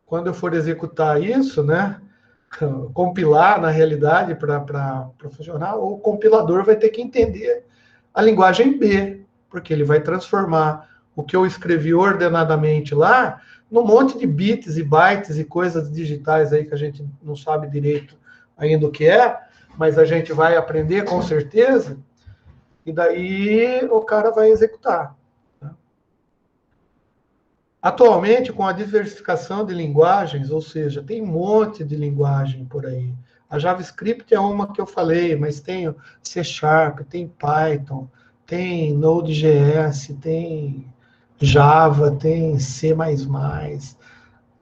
quando eu for executar isso, né, compilar na realidade para funcionar, o compilador vai ter que entender a linguagem B, porque ele vai transformar o que eu escrevi ordenadamente lá num monte de bits e bytes e coisas digitais aí que a gente não sabe direito ainda o que é, mas a gente vai aprender com certeza, e daí o cara vai executar. Atualmente, com a diversificação de linguagens, ou seja, tem um monte de linguagem por aí. A JavaScript é uma que eu falei, mas tem C Sharp, tem Python, tem Node.js, tem Java, tem C++,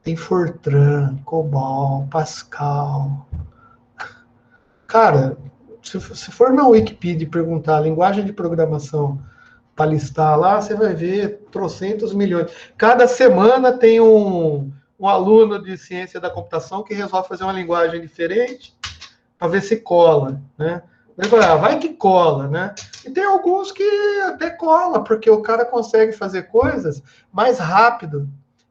tem Fortran, COBOL, Pascal. Cara, se for na Wikipedia perguntar a linguagem de programação para listar lá, você vai ver trocentos milhões. Cada semana tem um aluno de ciência da computação que resolve fazer uma linguagem diferente para ver se cola, né? Ele fala, vai que cola, né? E tem alguns que até cola, porque o cara consegue fazer coisas mais rápido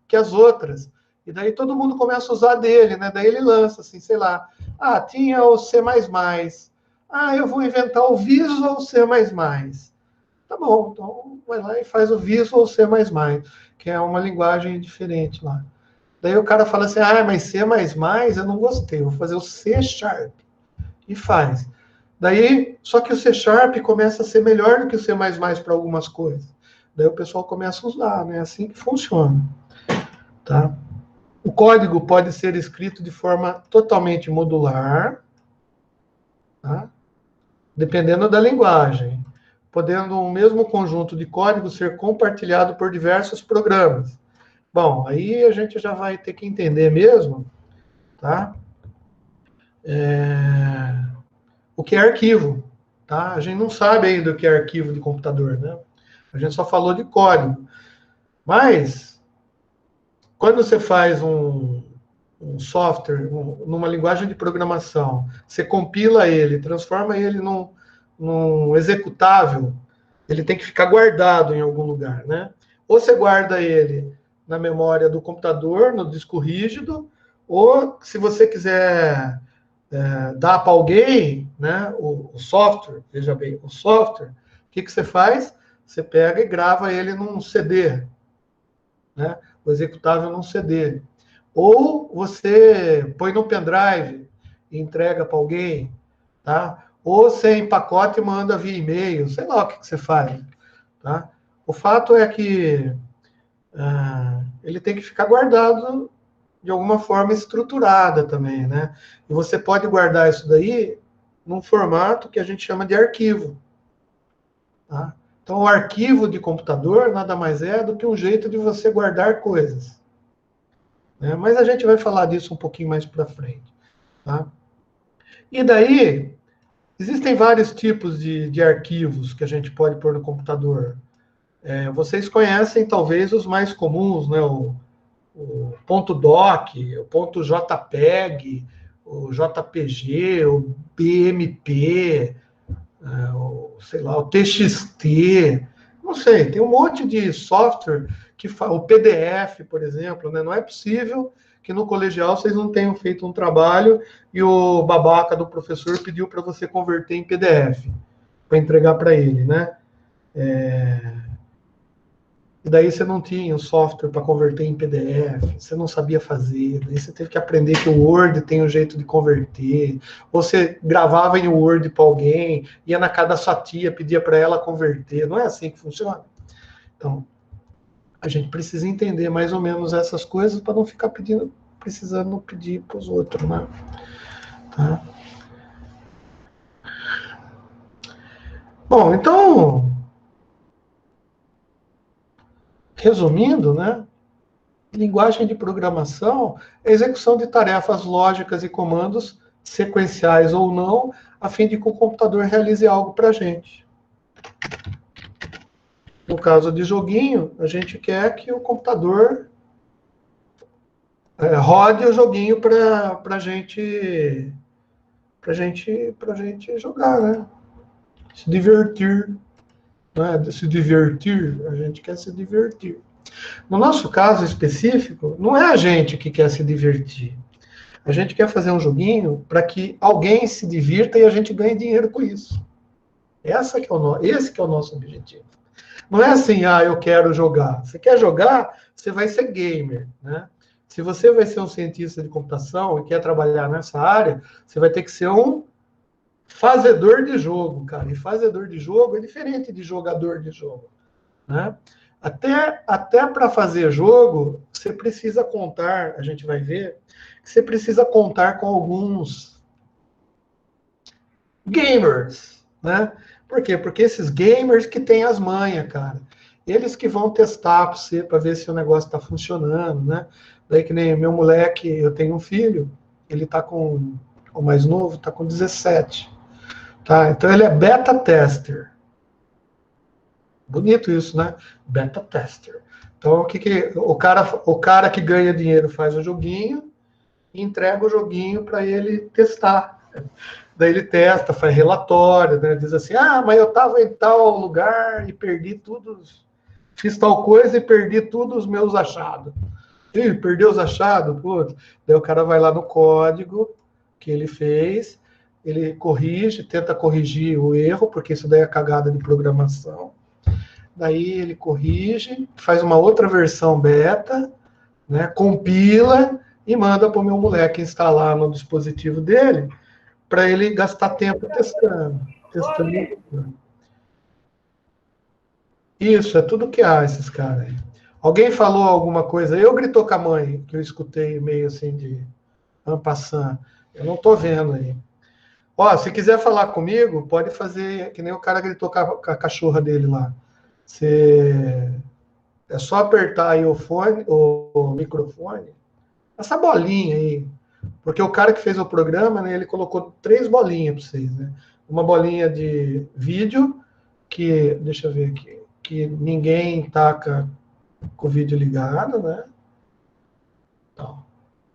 que as outras. E daí todo mundo começa a usar dele, né? Daí ele lança, assim, sei lá. Ah, tinha o C++. Ah, eu vou inventar o Visual C++. Tá bom, então vai lá e faz o Visual C++, que é uma linguagem diferente lá. Daí o cara fala assim, ah, mas C++ eu não gostei, vou fazer o C#. E faz. Daí, só que o C# começa a ser melhor do que o C++ para algumas coisas. Daí o pessoal começa a usar, né? É assim que funciona. Tá? O código pode ser escrito de forma totalmente modular, tá? Dependendo da linguagem, podendo um mesmo conjunto de código ser compartilhado por diversos programas. Bom, aí a gente já vai ter que entender mesmo, tá? O que é arquivo, tá? A gente não sabe ainda o que é arquivo de computador, né? A gente só falou de código. Mas, quando você faz um software, numa linguagem de programação, você compila ele, transforma ele num executável, ele tem que ficar guardado em algum lugar, né? Ou você guarda ele na memória do computador, no disco rígido, ou se você quiser dar para alguém, né, o software, veja bem, o software, o que você faz? Você pega e grava ele num CD, né? O executável num CD. Ou você põe no pendrive e entrega para alguém, tá? Ou você empacota e manda via e-mail, sei lá o que você faz, tá? O fato é que ele tem que ficar guardado de alguma forma estruturada também, né? E você pode guardar isso daí num formato que a gente chama de arquivo, tá? Então, o arquivo de computador nada mais é do que um jeito de você guardar coisas, né? Mas a gente vai falar disso um pouquinho mais para frente, tá? E daí, existem vários tipos de arquivos que a gente pode pôr no computador. Vocês conhecem, talvez, os mais comuns, né? O .doc, o .jpeg, o JPG, o BMP, sei lá, o TXT, não sei, tem um monte de software que o PDF, por exemplo, né? Não é possível que no colegial vocês não tenham feito um trabalho e o babaca do professor pediu para você converter em PDF, para entregar para ele, né? E daí você não tinha o software para converter em PDF, você não sabia fazer, daí você teve que aprender que o Word tem um jeito de converter, ou você gravava em Word para alguém, ia na casa da sua tia, pedia para ela converter, não é assim que funciona? Então, a gente precisa entender mais ou menos essas coisas para não ficar precisando pedir para os outros, né? Tá? Bom, então, resumindo, né? Linguagem de programação é a execução de tarefas lógicas e comandos, sequenciais ou não, a fim de que o computador realize algo para a gente. No caso de joguinho, a gente quer que o computador rode o joguinho para a gente jogar, né? Se divertir. Né? Se divertir, a gente quer se divertir. No nosso caso específico, não é a gente que quer se divertir. A gente quer fazer um joguinho para que alguém se divirta e a gente ganhe dinheiro com isso. Esse que é o nosso objetivo. Não é assim, eu quero jogar. Você quer jogar, você vai ser gamer, né? Se você vai ser um cientista de computação e quer trabalhar nessa área, você vai ter que ser um fazedor de jogo, cara. E fazedor de jogo é diferente de jogador de jogo, né? Até para fazer jogo, você precisa contar, a gente vai ver, que você precisa contar com alguns gamers, né? Por quê? Porque esses gamers que têm as manhas, cara. Eles que vão testar para você, para ver se o negócio está funcionando, né? Daí que nem meu moleque, eu tenho um filho, ele tá com, o mais novo, tá com 17. Tá? Então ele é beta tester. Bonito isso, né? Beta tester. Então, o cara que ganha dinheiro faz o joguinho e entrega o joguinho para ele testar. Daí ele testa, faz relatório, né? Diz assim, mas eu estava em tal lugar e perdi tudo, fiz tal coisa e perdi todos os meus achados. Ih, perdeu os achados? Putz. Daí o cara vai lá no código que ele fez, ele corrige, tenta corrigir o erro, porque isso daí é cagada de programação. Daí ele corrige, faz uma outra versão beta, né, compila e manda para o meu moleque instalar no dispositivo dele, para ele gastar tempo testando. Isso, é tudo que há, esses caras aí. Alguém falou alguma coisa? Eu gritou com a mãe, que eu escutei meio assim de en passant. Eu não estou vendo aí. Ó, se quiser falar comigo, pode fazer que nem o cara gritou com a cachorra dele lá. É só apertar aí o microfone, essa bolinha aí. Porque o cara que fez o programa, né, ele colocou 3 bolinhas para vocês, né? Uma bolinha de vídeo, que, deixa eu ver aqui, que ninguém taca com o vídeo ligado, né? Então,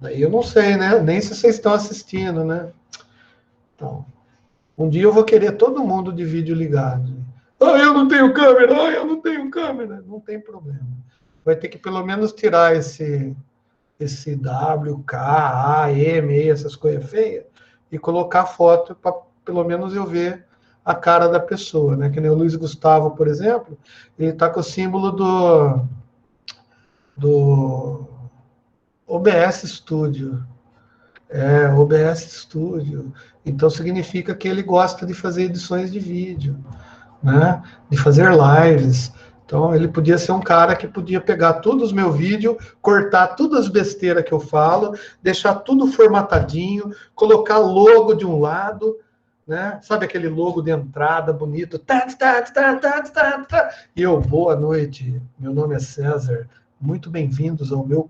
daí eu não sei, né? Nem se vocês estão assistindo, né? Então, um dia eu vou querer todo mundo de vídeo ligado. Eu não tenho câmera, eu não tenho câmera. Não tem problema. Vai ter que pelo menos tirar esse W, K, A, M, essas coisas feias, e colocar foto para pelo menos eu ver a cara da pessoa, né? Que nem o Luiz Gustavo, por exemplo, ele está com o símbolo do OBS Studio. OBS Studio. Então significa que ele gosta de fazer edições de vídeo, né? De fazer lives. Então ele podia ser um cara que podia pegar todos os meus vídeos, cortar todas as besteiras que eu falo, deixar tudo formatadinho, colocar logo de um lado, né? Sabe aquele logo de entrada bonito? E eu, boa noite, meu nome é César, muito bem-vindos ao meu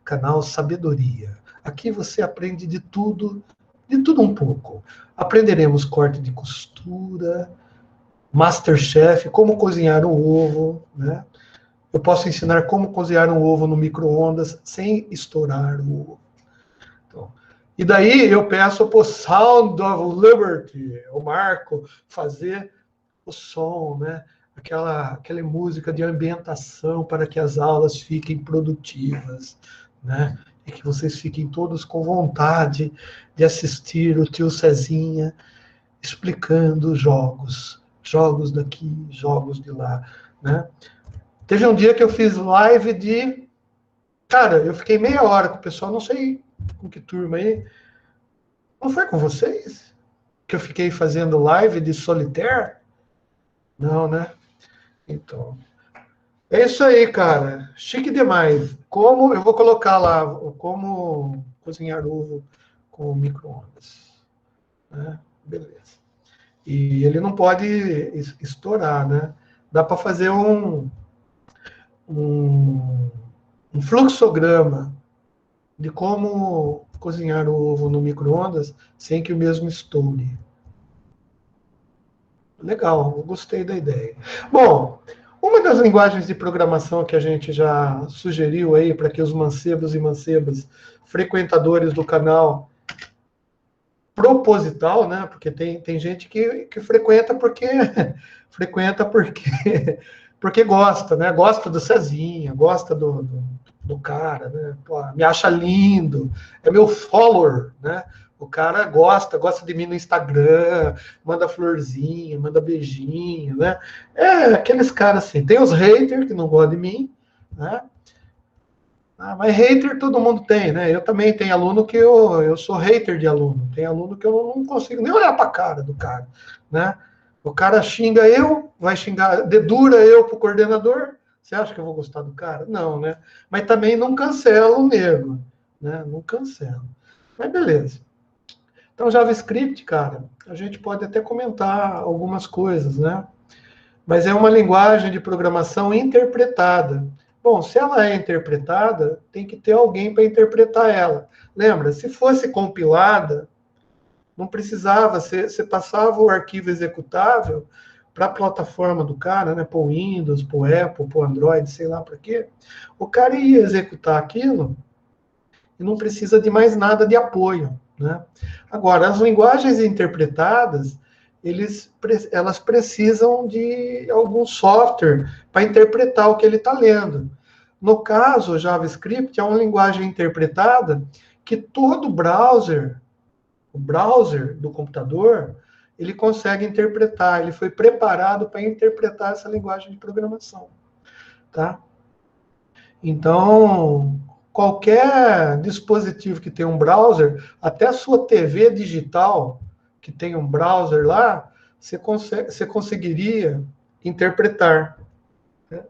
canal Sabedoria. Aqui você aprende de tudo um pouco. Aprenderemos corte de costura, Masterchef, como cozinhar um ovo, né? Eu posso ensinar como cozinhar um ovo no micro-ondas sem estourar o ovo. Então, e daí eu peço para o Sound of Liberty, o Marco, fazer o som, né? Aquela música de ambientação para que as aulas fiquem produtivas, né? E que vocês fiquem todos com vontade de assistir o tio Cezinha explicando jogos daqui, jogos de lá, né? Teve um dia que eu fiz live de... Cara, eu fiquei meia hora com o pessoal, não sei com que turma aí. Não foi com vocês? Que eu fiquei fazendo live de solitaire? Não, né? Então... É isso aí, cara. Chique demais. Como eu vou colocar lá, como cozinhar ovo com micro-ondas. Né? Beleza. E ele não pode estourar, né? Dá para fazer um fluxograma de como cozinhar o ovo no micro-ondas sem que o mesmo estoure. Legal, eu gostei da ideia. Bom, uma das linguagens de programação que a gente já sugeriu aí para que os mancebos e mancebas, frequentadores do canal, proposital, né? Porque tem gente que frequenta porque porque gosta, né? Gosta do Cezinha, gosta do cara, né? Pô, me acha lindo, é meu follower, né? O cara gosta de mim no Instagram, manda florzinha, manda beijinho, né? É aqueles caras assim. Tem os haters que não gostam de mim, né? Mas hater todo mundo tem, né? Eu também tenho aluno que eu sou hater de aluno. Tem aluno que eu não consigo nem olhar para a cara do cara, né? O cara xinga eu, vai xingar, dedura eu pro coordenador. Você acha que eu vou gostar do cara? Não, né? Mas também não cancelo o nego, né? Não cancelo. Mas beleza. Então, JavaScript, cara, a gente pode até comentar algumas coisas, né? Mas é uma linguagem de programação interpretada. Bom, se ela é interpretada, tem que ter alguém para interpretar ela. Lembra, se fosse compilada, não precisava, você passava o arquivo executável para a plataforma do cara, né, para o Windows, para o Apple, para o Android, sei lá para quê. O cara ia executar aquilo e não precisa de mais nada de apoio, né? Agora, as linguagens interpretadas, elas precisam de algum software para interpretar o que ele está lendo. No caso, o JavaScript é uma linguagem interpretada que todo browser, o browser do computador, ele consegue interpretar, ele foi preparado para interpretar essa linguagem de programação, tá? Então, qualquer dispositivo que tenha um browser, até a sua TV digital, que tem um browser lá, você conseguiria interpretar. Né?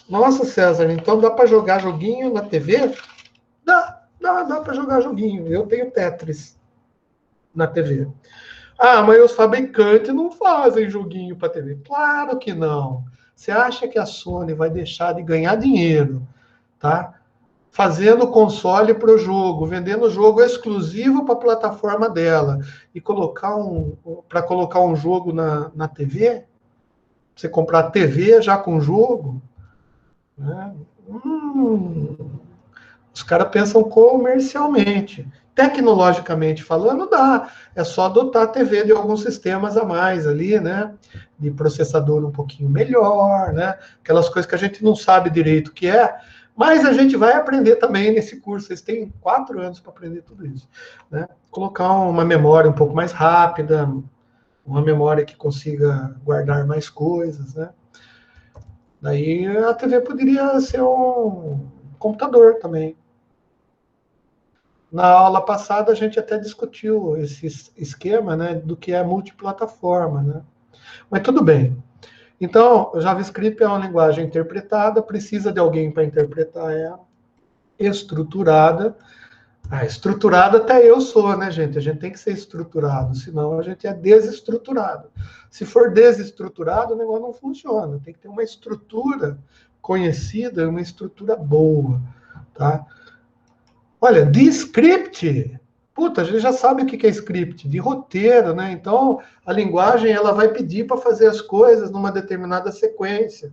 Nossa, César, então dá para jogar joguinho na TV? Dá para jogar joguinho. Eu tenho Tetris na TV. Ah, mas os fabricantes não fazem joguinho para TV. Claro que não. Você acha que a Sony vai deixar de ganhar dinheiro, tá? Fazendo console para o jogo, vendendo jogo exclusivo para a plataforma dela e colocar um jogo na TV? Você comprar a TV já com jogo? Né? Os caras pensam comercialmente. Tecnologicamente falando, dá. É só dotar a TV de alguns sistemas a mais ali, né? De processador um pouquinho melhor, né? Aquelas coisas que a gente não sabe direito o que é, mas a gente vai aprender também nesse curso. Vocês têm 4 anos para aprender tudo isso, né? Colocar uma memória um pouco mais rápida, uma memória que consiga guardar mais coisas, né? Daí a TV poderia ser um computador também. Na aula passada a gente até discutiu esse esquema, né, do que é multiplataforma, né? Mas tudo bem. Então, o JavaScript é uma linguagem interpretada, precisa de alguém para interpretar ela, estruturada. Estruturada até eu sou, né, gente? A gente tem que ser estruturado, senão a gente é desestruturado. Se for desestruturado, o negócio não funciona. Tem que ter uma estrutura conhecida e uma estrutura boa, tá? Olha, de script, puta, a gente já sabe o que é script, de roteiro, né? Então, a linguagem, ela vai pedir para fazer as coisas numa determinada sequência.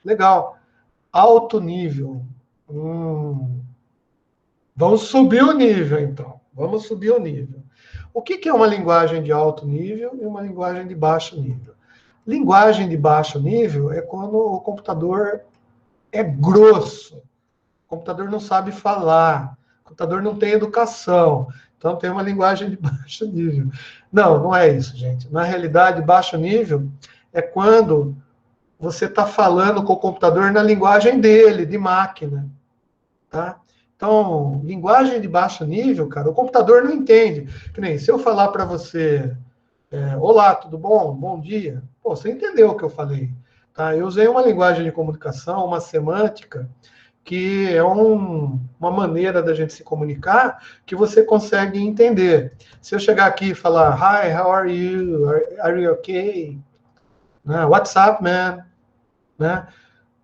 Legal. Alto nível. Vamos subir o nível, então. Vamos subir o nível. O que é uma linguagem de alto nível e uma linguagem de baixo nível? Linguagem de baixo nível é quando o computador é grosso. O computador não sabe falar. O computador não tem educação. Então, tem uma linguagem de baixo nível. Não é isso, gente. Na realidade, baixo nível é quando você está falando com o computador na linguagem dele, de máquina. Tá? Então, linguagem de baixo nível, cara, o computador não entende. Que nem se eu falar para você, olá, tudo bom? Bom dia. Pô, você entendeu o que eu falei. Tá? Eu usei uma linguagem de comunicação, uma semântica, que é uma maneira da gente se comunicar que você consegue entender. Se eu chegar aqui e falar, hi, how are you? Are you okay? Né? What's up, man? Né?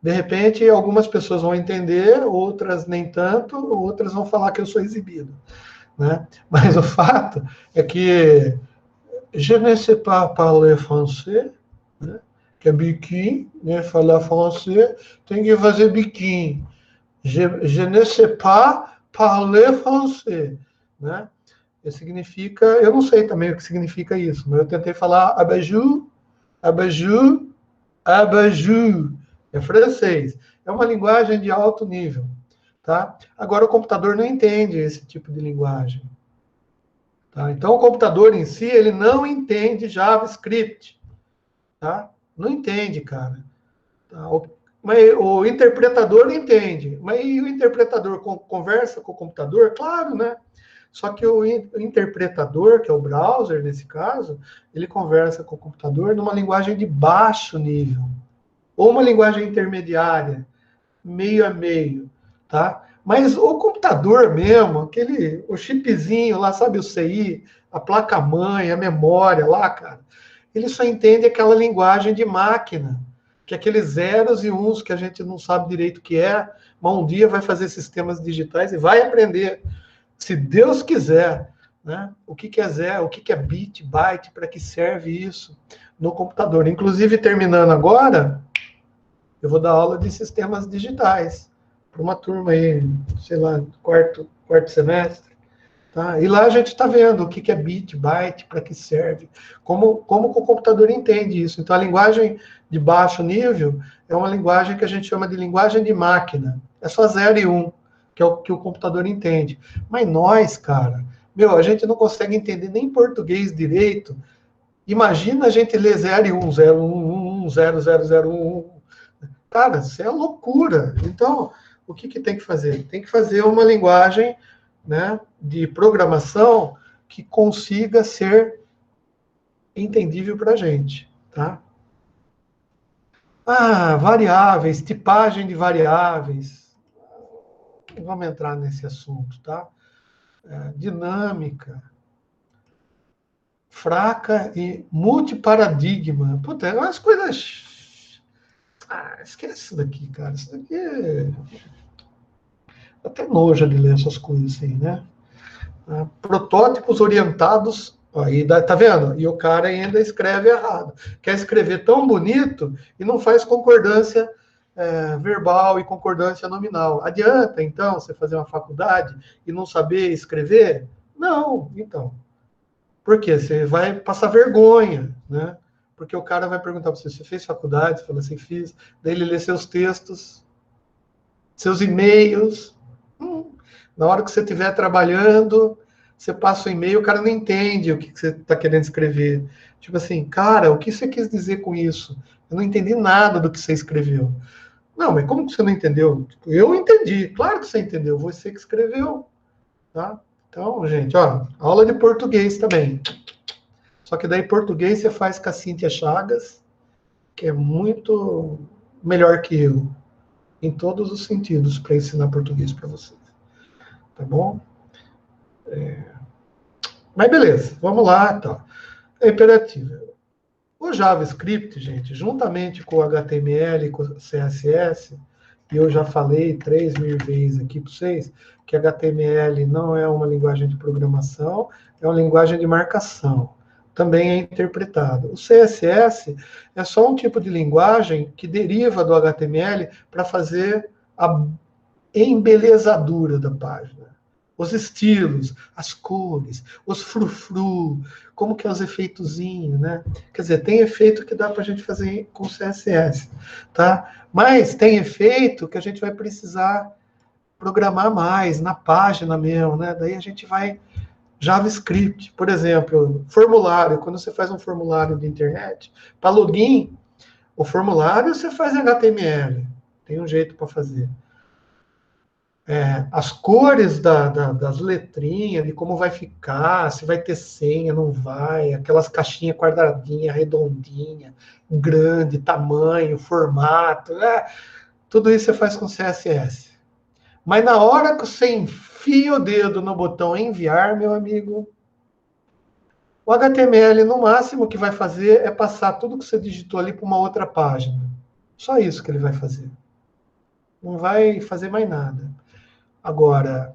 De repente, algumas pessoas vão entender, outras nem tanto, outras vão falar que eu sou exibido. Né? Mas o fato é que je ne sais pas parler français, né? Que é biquinho, né? Falar francês tem que fazer biquinho. Je ne sais pas parler français, né? Significa, eu não sei também o que significa isso, mas eu tentei falar abajur, abajur, abajur. É francês. É uma linguagem de alto nível, tá? Agora, o computador não entende esse tipo de linguagem. Tá? Então, o computador em si, ele não entende JavaScript. Tá? Não entende, cara. Tá? Mas o interpretador entende. Mas e o interpretador conversa com o computador? Claro, né? Só que o interpretador, que é o browser, nesse caso, ele conversa com o computador numa linguagem de baixo nível. Ou uma linguagem intermediária, meio a meio, tá? Mas o computador mesmo, o chipzinho lá, sabe, o CI, a placa-mãe, a memória lá, cara, ele só entende aquela linguagem de máquina, que é aqueles zeros e uns que a gente não sabe direito o que é, mas um dia vai fazer sistemas digitais e vai aprender, se Deus quiser, né? O que é zero, o que é bit, byte, para que serve isso no computador. Inclusive, terminando agora, eu vou dar aula de sistemas digitais para uma turma aí, sei lá, quarto semestre. Tá? E lá a gente está vendo o que é bit, byte, para que serve, como que o computador entende isso. Então, a linguagem de baixo nível é uma linguagem que a gente chama de linguagem de máquina. É só 0 e 1, que é o que o computador entende. Mas nós, cara, a gente não consegue entender nem português direito. Imagina a gente ler 0 e 1, 0, 1, 1, 0, 0, 0, 1. Cara, isso é loucura. Então, o que tem que fazer? Tem que fazer uma linguagem, né, de programação que consiga ser entendível para a gente, tá? Variáveis, tipagem de variáveis. Não vamos entrar nesse assunto, tá? Dinâmica, fraca e multiparadigma. Puta, é umas coisas... esquece isso daqui, cara. Isso daqui é... até nojo de ler essas coisas assim, né? Protótipos orientados... Aí, tá vendo? E o cara ainda escreve errado. Quer escrever tão bonito e não faz concordância verbal e concordância nominal. Adianta, então, você fazer uma faculdade e não saber escrever? Não, então. Por quê? Você vai passar vergonha, né? Porque o cara vai perguntar para você, você fez faculdade? Você fala assim, fiz. Daí ele lê seus textos, seus e-mails. Na hora que você estiver trabalhando, você passa o e-mail, o cara não entende o que você está querendo escrever. Tipo assim, cara, o que você quis dizer com isso? Eu não entendi nada do que você escreveu. Não, mas como que você não entendeu? Eu entendi. Claro que você entendeu. Você que escreveu. Tá? Então, gente, ó, aula de português também. Só que daí português você faz com a Cíntia Chagas, que é muito melhor que eu, em todos os sentidos, para ensinar português para vocês. Tá bom? Mas beleza, vamos lá. Tá. É imperativo. O JavaScript, gente, juntamente com o HTML e com o CSS, e eu já falei 3.000 vezes aqui para vocês, que HTML não é uma linguagem de programação, é uma linguagem de marcação. Também é interpretado. O CSS é só um tipo de linguagem que deriva do HTML para fazer a embelezadura da página. Os estilos, as cores, os frufru, como que é os efeitozinhos, né? Quer dizer, tem efeito que dá para a gente fazer com CSS, tá? Mas tem efeito que a gente vai precisar programar mais, na página mesmo, né? Daí a gente vai... JavaScript, por exemplo, formulário. Quando você faz um formulário de internet, para login, o formulário você faz em HTML. Tem um jeito para fazer. As cores das letrinhas, de como vai ficar, se vai ter senha, não vai, aquelas caixinhas quadradinhas, redondinhas, grande, tamanho, formato, tudo isso você faz com CSS. Mas na hora que você enfia o dedo no botão enviar, meu amigo, o HTML, no máximo, que vai fazer é passar tudo que você digitou ali para uma outra página. Só isso que ele vai fazer. Não vai fazer mais nada. Agora,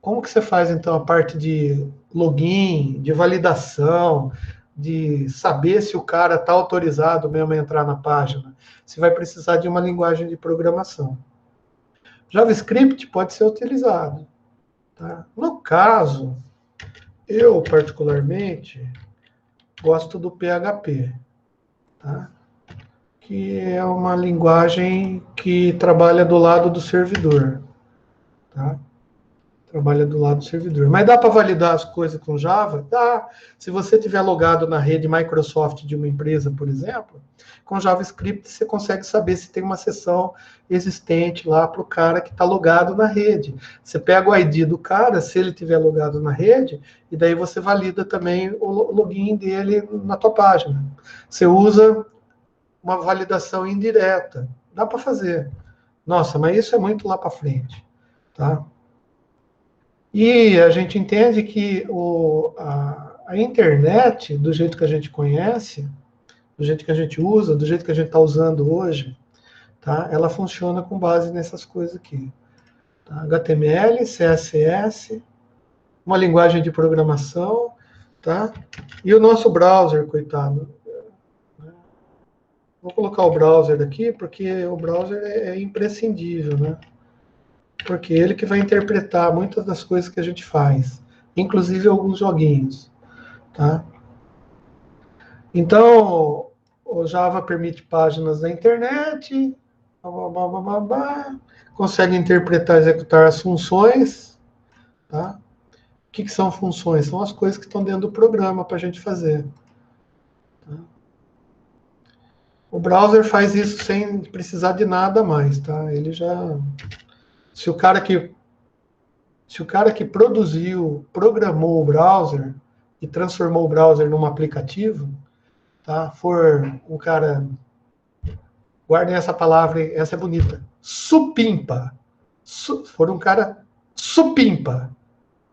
como que você faz, então, a parte de login, de validação, de saber se o cara está autorizado mesmo a entrar na página? Você vai precisar de uma linguagem de programação. JavaScript pode ser utilizado. Tá? No caso, eu, particularmente, gosto do PHP, tá? Que é uma linguagem que trabalha do lado do servidor. Tá? Trabalha do lado do servidor. Mas dá para validar as coisas com Java? Dá. Se você tiver logado na rede Microsoft de uma empresa, por exemplo, com JavaScript você consegue saber se tem uma sessão existente lá para o cara que está logado na rede. Você pega o ID do cara, se ele tiver logado na rede, e daí você valida também o login dele na tua página. Você usa uma validação indireta. Dá para fazer. Nossa, mas isso é muito lá para frente. Tá? E a gente entende que a internet, do jeito que a gente conhece, do jeito que a gente usa, do jeito que a gente está usando hoje, tá? Ela funciona com base nessas coisas aqui. Tá? HTML, CSS, uma linguagem de programação, tá? E o nosso browser, coitado. Vou colocar o browser aqui, porque o browser é imprescindível, né? Porque ele que vai interpretar muitas das coisas que a gente faz. inclusive alguns joguinhos, tá? Então, o Java permite páginas da internet, consegue interpretar e executar as funções, tá? O que são funções? São as coisas que estão dentro do programa para a gente fazer. Tá? O browser faz isso sem precisar de nada mais, tá? Ele já... Se o cara que programou o browser e transformou o browser num aplicativo, tá? For um cara... Guardem essa palavra, essa é bonita. Supimpa. For um cara supimpa.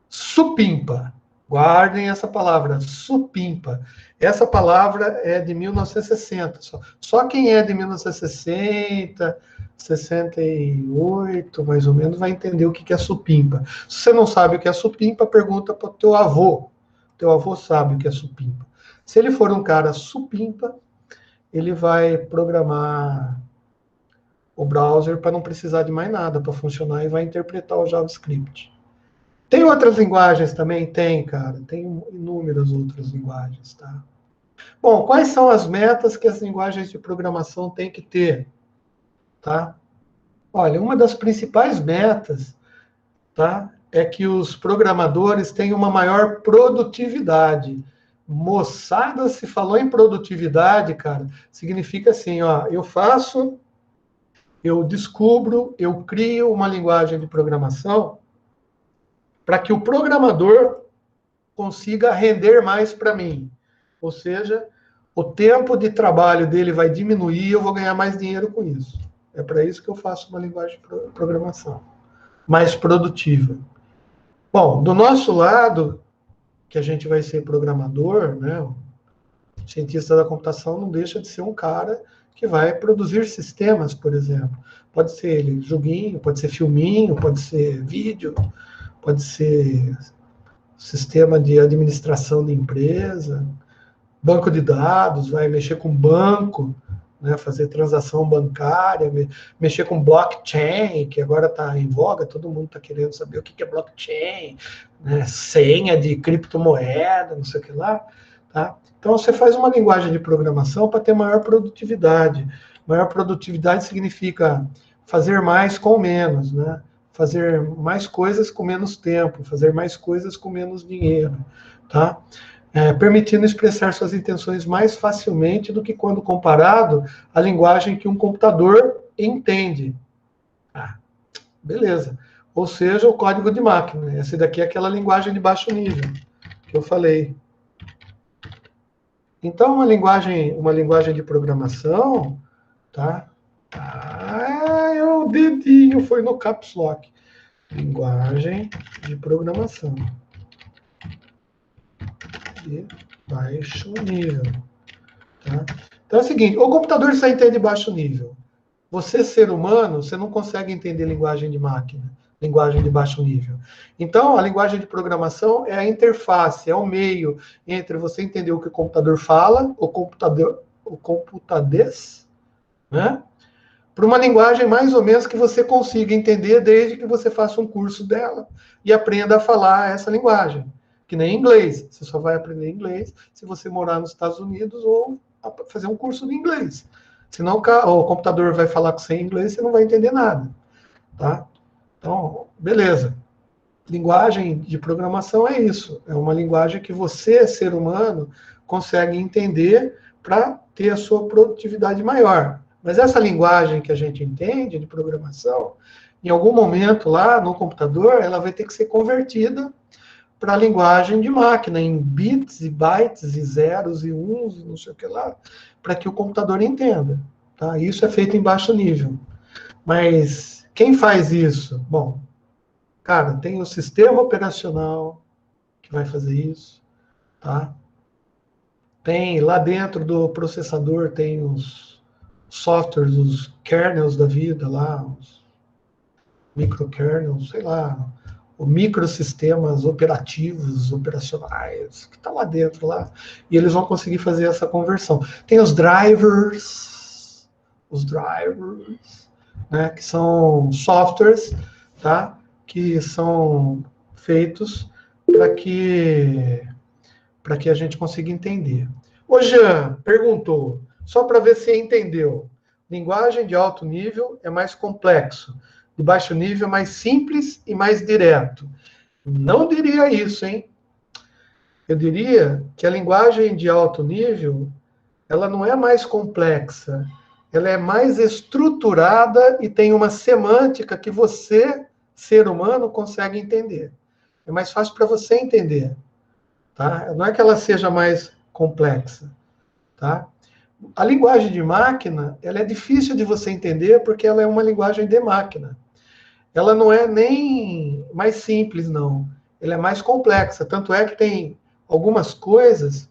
Supimpa. Guardem essa palavra, supimpa. Essa palavra é de 1960. Só quem é de 1960, 68, mais ou menos, vai entender o que é supimpa. Se você não sabe o que é supimpa, pergunta para o teu avô. Teu avô sabe o que é supimpa. Se ele for um cara supimpa, ele vai programar o browser para não precisar de mais nada para funcionar e vai interpretar o JavaScript. Tem outras linguagens também? Tem, cara. Tem inúmeras outras linguagens, tá? Bom, quais são as metas que as linguagens de programação têm que ter? Tá? Olha, uma das principais metas, tá, é que os programadores tenham uma maior produtividade. Moçada, se falou em produtividade, cara, significa assim, ó, eu descubro, eu crio uma linguagem de programação para que o programador consiga render mais para mim. Ou seja, o tempo de trabalho dele vai diminuir e eu vou ganhar mais dinheiro com isso. É para isso que eu faço uma linguagem de programação mais produtiva. Bom, do nosso lado, que a gente vai ser programador, né, o cientista da computação não deixa de ser um cara que vai produzir sistemas, por exemplo. Pode ser ele joguinho, pode ser filminho, pode ser vídeo, pode ser sistema de administração de empresa, banco de dados, vai mexer com banco, né, fazer transação bancária, mexer com blockchain, que agora está em voga, todo mundo está querendo saber o que é blockchain, né, senha de criptomoeda, não sei o que lá. Tá? Então, você faz uma linguagem de programação para ter maior produtividade. Maior produtividade significa fazer mais com menos, né? Fazer mais coisas com menos tempo, fazer mais coisas com menos dinheiro, tá? Permitindo expressar suas intenções mais facilmente do que quando comparado à linguagem que um computador entende. Beleza. Ou seja, o código de máquina. Essa daqui é aquela linguagem de baixo nível que eu falei. Então, uma linguagem de programação, tá? O dedinho foi no caps lock. Linguagem de programação. De baixo nível. Tá? Então é o seguinte, o computador só entende baixo nível. Você, ser humano, você não consegue entender linguagem de máquina, linguagem de baixo nível. Então, a linguagem de programação é a interface, é o meio entre você entender o que o computador fala, o computadez, né? Para uma linguagem mais ou menos que você consiga entender desde que você faça um curso dela e aprenda a falar essa linguagem. Que nem inglês. Você só vai aprender inglês se você morar nos Estados Unidos ou fazer um curso de inglês. Senão o computador vai falar com você em inglês, você não vai entender nada. Tá? Então, beleza. Linguagem de programação é isso. É uma linguagem que você, ser humano, consegue entender para ter a sua produtividade maior. Mas essa linguagem que a gente entende de programação, em algum momento lá no computador, ela vai ter que ser convertida para a linguagem de máquina, em bits e bytes e zeros e uns, não sei o que lá, para que o computador entenda. Tá? Isso é feito em baixo nível. Mas quem faz isso? Bom, cara, tem o sistema operacional que vai fazer isso. Tá? Tem lá dentro do processador, tem os softwares, os kernels da vida lá, os microkernels, sei lá, os microsistemas operativos, operacionais, que está lá dentro, lá, e eles vão conseguir fazer essa conversão. Tem os drivers, né, que são softwares, tá, que são feitos para que a gente consiga entender. O Jean perguntou, só para ver se entendeu. Linguagem de alto nível é mais complexo, de baixo nível é mais simples e mais direto. Não diria isso, hein? Eu diria que a linguagem de alto nível, ela não é mais complexa, ela é mais estruturada e tem uma semântica que você, ser humano, consegue entender. É mais fácil para você entender, tá? Não é que ela seja mais complexa, tá? A linguagem de máquina, ela é difícil de você entender porque ela é uma linguagem de máquina. Ela não é nem mais simples, não. Ela é mais complexa. Tanto é que tem algumas coisas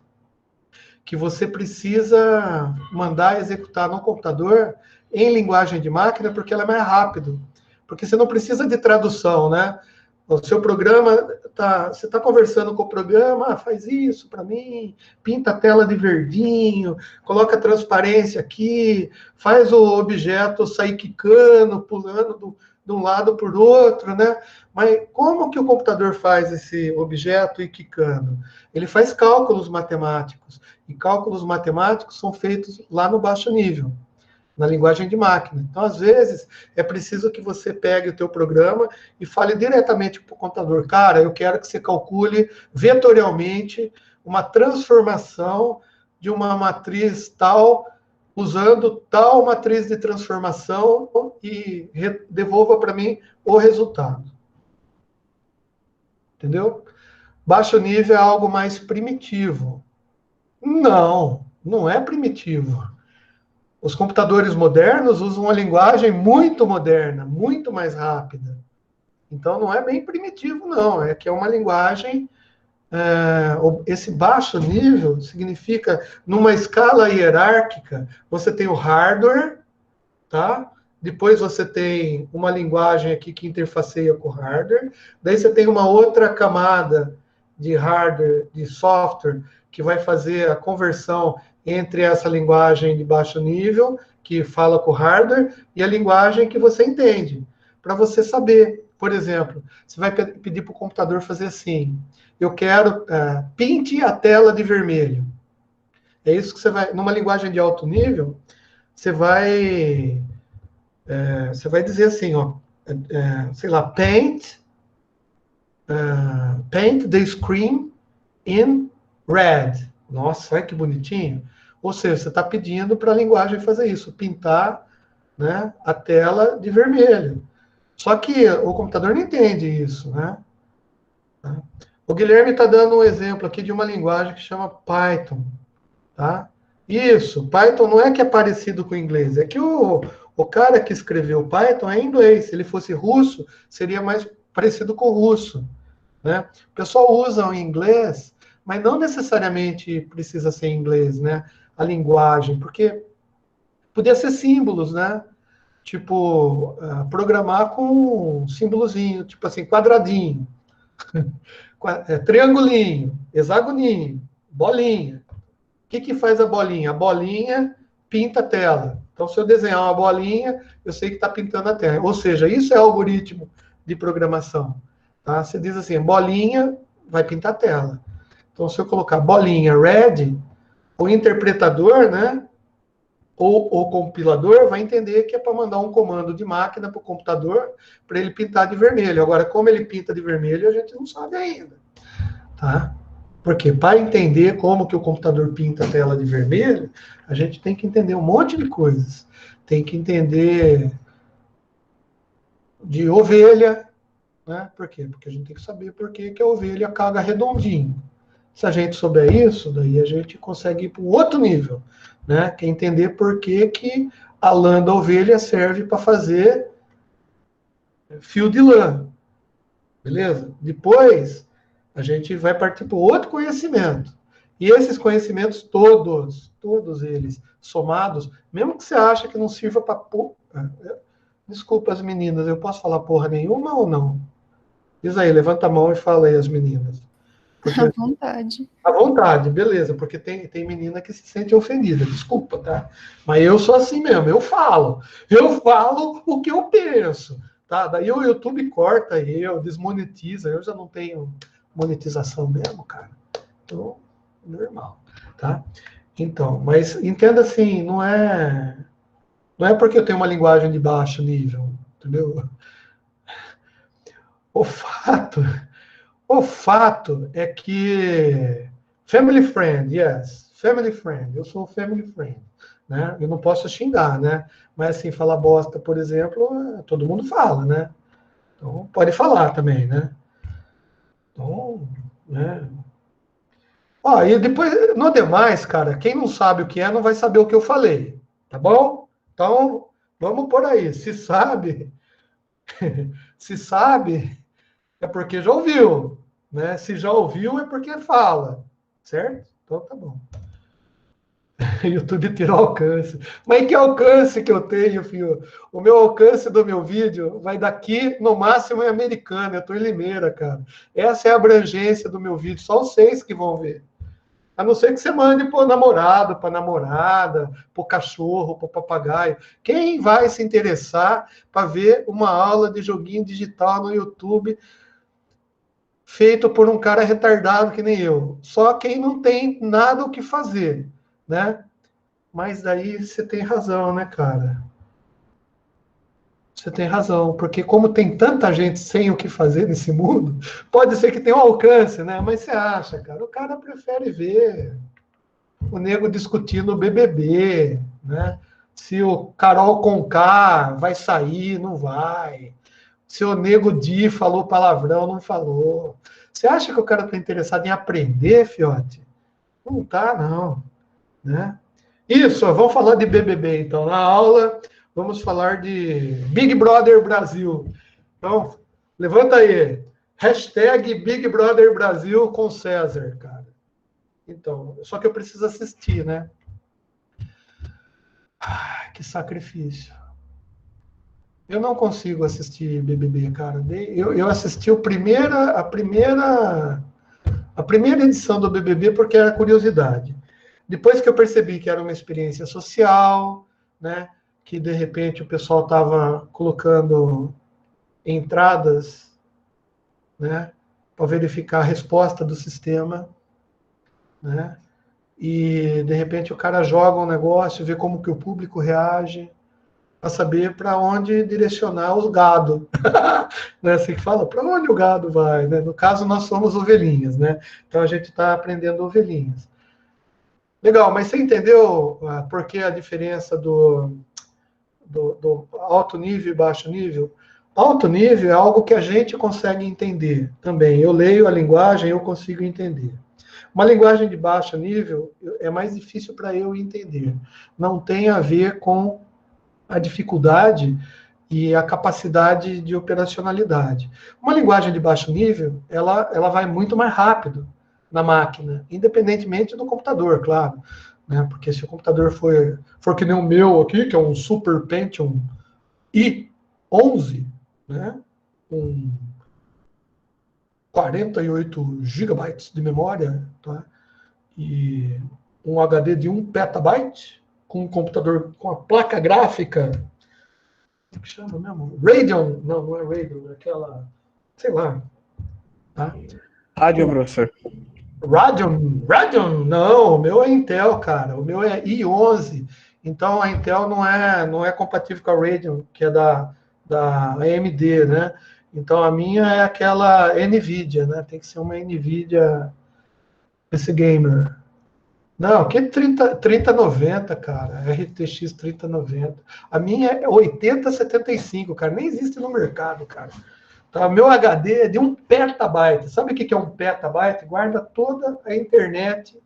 que você precisa mandar executar no computador em linguagem de máquina porque ela é mais rápido. Porque você não precisa de tradução, né? O seu programa, você está conversando com o programa, faz isso para mim, pinta a tela de verdinho, coloca transparência aqui, faz o objeto sair quicando, pulando de um lado para o outro, né? Mas como que o computador faz esse objeto ir quicando? Ele faz cálculos matemáticos, e cálculos matemáticos são feitos lá no baixo nível, na linguagem de máquina. Então, às vezes, é preciso que você pegue o teu programa e fale diretamente para o computador. Cara, eu quero que você calcule vetorialmente uma transformação de uma matriz tal, usando tal matriz de transformação e devolva para mim o resultado. Entendeu? Baixo nível é algo mais primitivo. Não, não é primitivo. Os computadores modernos usam uma linguagem muito moderna, muito mais rápida. Então, não é bem primitivo, não. É que é uma linguagem... esse baixo nível significa, numa escala hierárquica, você tem o hardware, tá? Depois você tem uma linguagem aqui que interfaceia com o hardware. Daí você tem uma outra camada de hardware, de software, que vai fazer a conversão entre essa linguagem de baixo nível, que fala com o hardware, e a linguagem que você entende, para você saber. Por exemplo, você vai pedir para o computador fazer assim, eu quero, pinte a tela de vermelho. É isso que você vai, numa linguagem de alto nível, você vai dizer assim, ó, sei lá, paint the screen in red. Nossa, olha que bonitinho. Ou seja, você está pedindo para a linguagem fazer isso, pintar, né, a tela de vermelho. Só que o computador não entende isso, né? O Guilherme está dando um exemplo aqui de uma linguagem que chama Python, tá? Isso, Python não é que é parecido com o inglês, é que o cara que escreveu Python é inglês. Se ele fosse russo, seria mais parecido com o russo, né? O pessoal usa o inglês, mas não necessariamente precisa ser inglês, né? A linguagem, porque podia ser símbolos, né? Tipo, programar com um símbolozinho, tipo assim, quadradinho, triangulinho, hexagoninho, bolinha. O que faz a bolinha? A bolinha pinta a tela. Então, se eu desenhar uma bolinha, eu sei que está pintando a tela. Ou seja, isso é algoritmo de programação. Tá? Você diz assim, bolinha vai pintar a tela. Então, se eu colocar bolinha red, o interpretador, né, ou o compilador vai entender que é para mandar um comando de máquina para o computador para ele pintar de vermelho. Agora, como ele pinta de vermelho, a gente não sabe ainda. Tá? Porque para entender como que o computador pinta a tela de vermelho, a gente tem que entender um monte de coisas. Tem que entender de ovelha, né? Por quê? Porque a gente tem que saber por que a ovelha caga redondinho. Se a gente souber isso, daí a gente consegue ir para um outro nível, né? Que é entender por que a lã da ovelha serve para fazer fio de lã. Beleza? Depois, a gente vai partir para outro conhecimento. E esses conhecimentos todos eles somados, mesmo que você ache que não sirva para... Desculpa as meninas, eu posso falar porra nenhuma ou não? Diz aí, levanta a mão e fala aí as meninas. Porque... À vontade. À vontade, beleza, porque tem menina que se sente ofendida, desculpa, tá? Mas eu sou assim mesmo, eu falo o que eu penso, tá? Daí o YouTube corta eu, desmonetiza, eu já não tenho monetização mesmo, cara. Então, normal, tá? Então, mas entenda assim, não é porque eu tenho uma linguagem de baixo nível, entendeu? O fato, o fato é que family friend, yes, family friend, eu sou family friend, né? Eu não posso xingar, né? Mas assim, falar bosta, por exemplo, todo mundo fala, né? Então, pode falar também, né? Então, né? Ó, e depois, no demais, cara, quem não sabe o que é, não vai saber o que eu falei, tá bom? Então, vamos por aí. Se sabe, se sabe, é porque já ouviu, né? Se já ouviu, é porque fala, certo? Então, tá bom. YouTube tirou alcance. Mas que alcance que eu tenho, filho? O meu alcance do meu vídeo vai daqui, no máximo, em Americana. Eu estou em Limeira, cara. Essa é a abrangência do meu vídeo. Só os 6 que vão ver. A não ser que você mande para o namorado, para a namorada, para o cachorro, para o papagaio. Quem vai se interessar para ver uma aula de joguinho digital no YouTube feito por um cara retardado que nem eu? Só quem não tem nada o que fazer, né? Mas daí você tem razão, né, cara? Você tem razão, porque como tem tanta gente sem o que fazer nesse mundo, pode ser que tenha um alcance, né? Mas você acha, cara? O cara prefere ver o nego discutindo o BBB, né? Se o Carol Conká vai sair, não vai. Se o Nego Di falou palavrão, não falou. Você acha que o cara está interessado em aprender, fiote? Não tá, não, né? Isso, vamos falar de BBB, então. Na aula, vamos falar de Big Brother Brasil. Então, levanta aí. Hashtag Big Brother Brasil com César, cara. Então, só que eu preciso assistir, né? Que sacrifício. Eu não consigo assistir BBB, cara. Eu assisti a primeira edição do BBB porque era curiosidade. Depois que eu percebi que era uma experiência social, né? Que de repente o pessoal estava colocando entradas, né? Para verificar a resposta do sistema, né? E de repente o cara joga um negócio, vê como que o público reage, para saber para onde direcionar os gado. Não é assim que fala? Para onde o gado vai? Né? No caso, nós somos ovelhinhas, né? Então a gente está aprendendo ovelhinhas. Legal, mas você entendeu por que a diferença do alto nível e baixo nível? Alto nível é algo que a gente consegue entender também. Eu leio a linguagem, eu consigo entender. Uma linguagem de baixo nível é mais difícil para eu entender. Não tem a ver com a dificuldade e a capacidade de operacionalidade. Uma linguagem de baixo nível, ela vai muito mais rápido na máquina, independentemente do computador, claro. Né? Porque se o computador for que nem o meu aqui, que é um Super Pentium i11, né? Com 48 gigabytes de memória, tá? E um HD de 1 petabyte, com um computador com a placa gráfica, como que chama mesmo? Radeon, não é Radeon, é aquela, sei lá. Tá? Rádio, professor. Radeon, não, o meu é Intel, cara, o meu é i11, então a Intel não é compatível com a Radeon, que é da AMD, né? Então a minha é aquela NVIDIA, né? Tem que ser uma NVIDIA esse gamer. Não, que 3090, cara. RTX 3090. A minha é 8075, cara. Nem existe no mercado, cara. Tá? Meu HD é de 1 petabyte. Sabe o que é 1 petabyte? Guarda toda a internet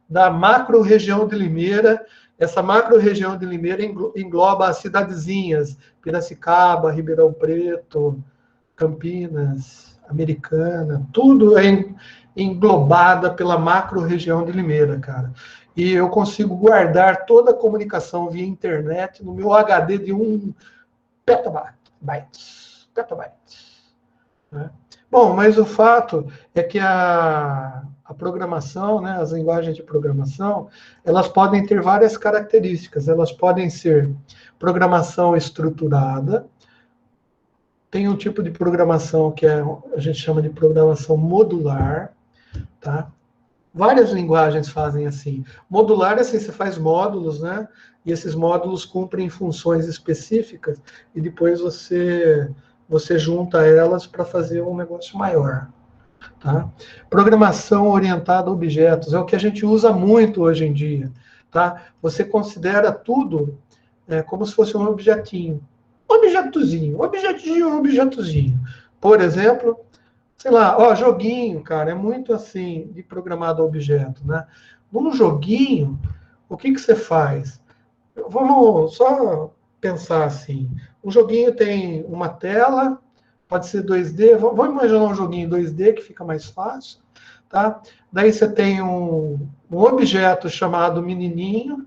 da macro-região de Limeira. Essa macro-região de Limeira engloba as cidadezinhas. Piracicaba, Ribeirão Preto, Campinas, Americana. Tudo é englobada pela macro-região de Limeira, cara. E eu consigo guardar toda a comunicação via internet no meu HD de 1 petabyte. Né? Bom, mas o fato é que a programação, né, as linguagens de programação, elas podem ter várias características. Elas podem ser programação estruturada, tem um tipo de programação que a gente chama de programação modular, tá? Várias linguagens fazem assim. Modular é assim, você faz módulos, né? E esses módulos cumprem funções específicas e depois você junta elas para fazer um negócio maior. Tá? Programação orientada a objetos é o que a gente usa muito hoje em dia. Tá? Você considera tudo como se fosse um objetinho. Objetozinho. Por exemplo, sei lá, joguinho, cara, é muito assim, de programado a objeto, né? Num joguinho, o que você faz? Vamos só pensar assim. Um joguinho tem uma tela, pode ser 2D. Vamos imaginar um joguinho 2D que fica mais fácil, tá? Daí você tem um objeto chamado menininho,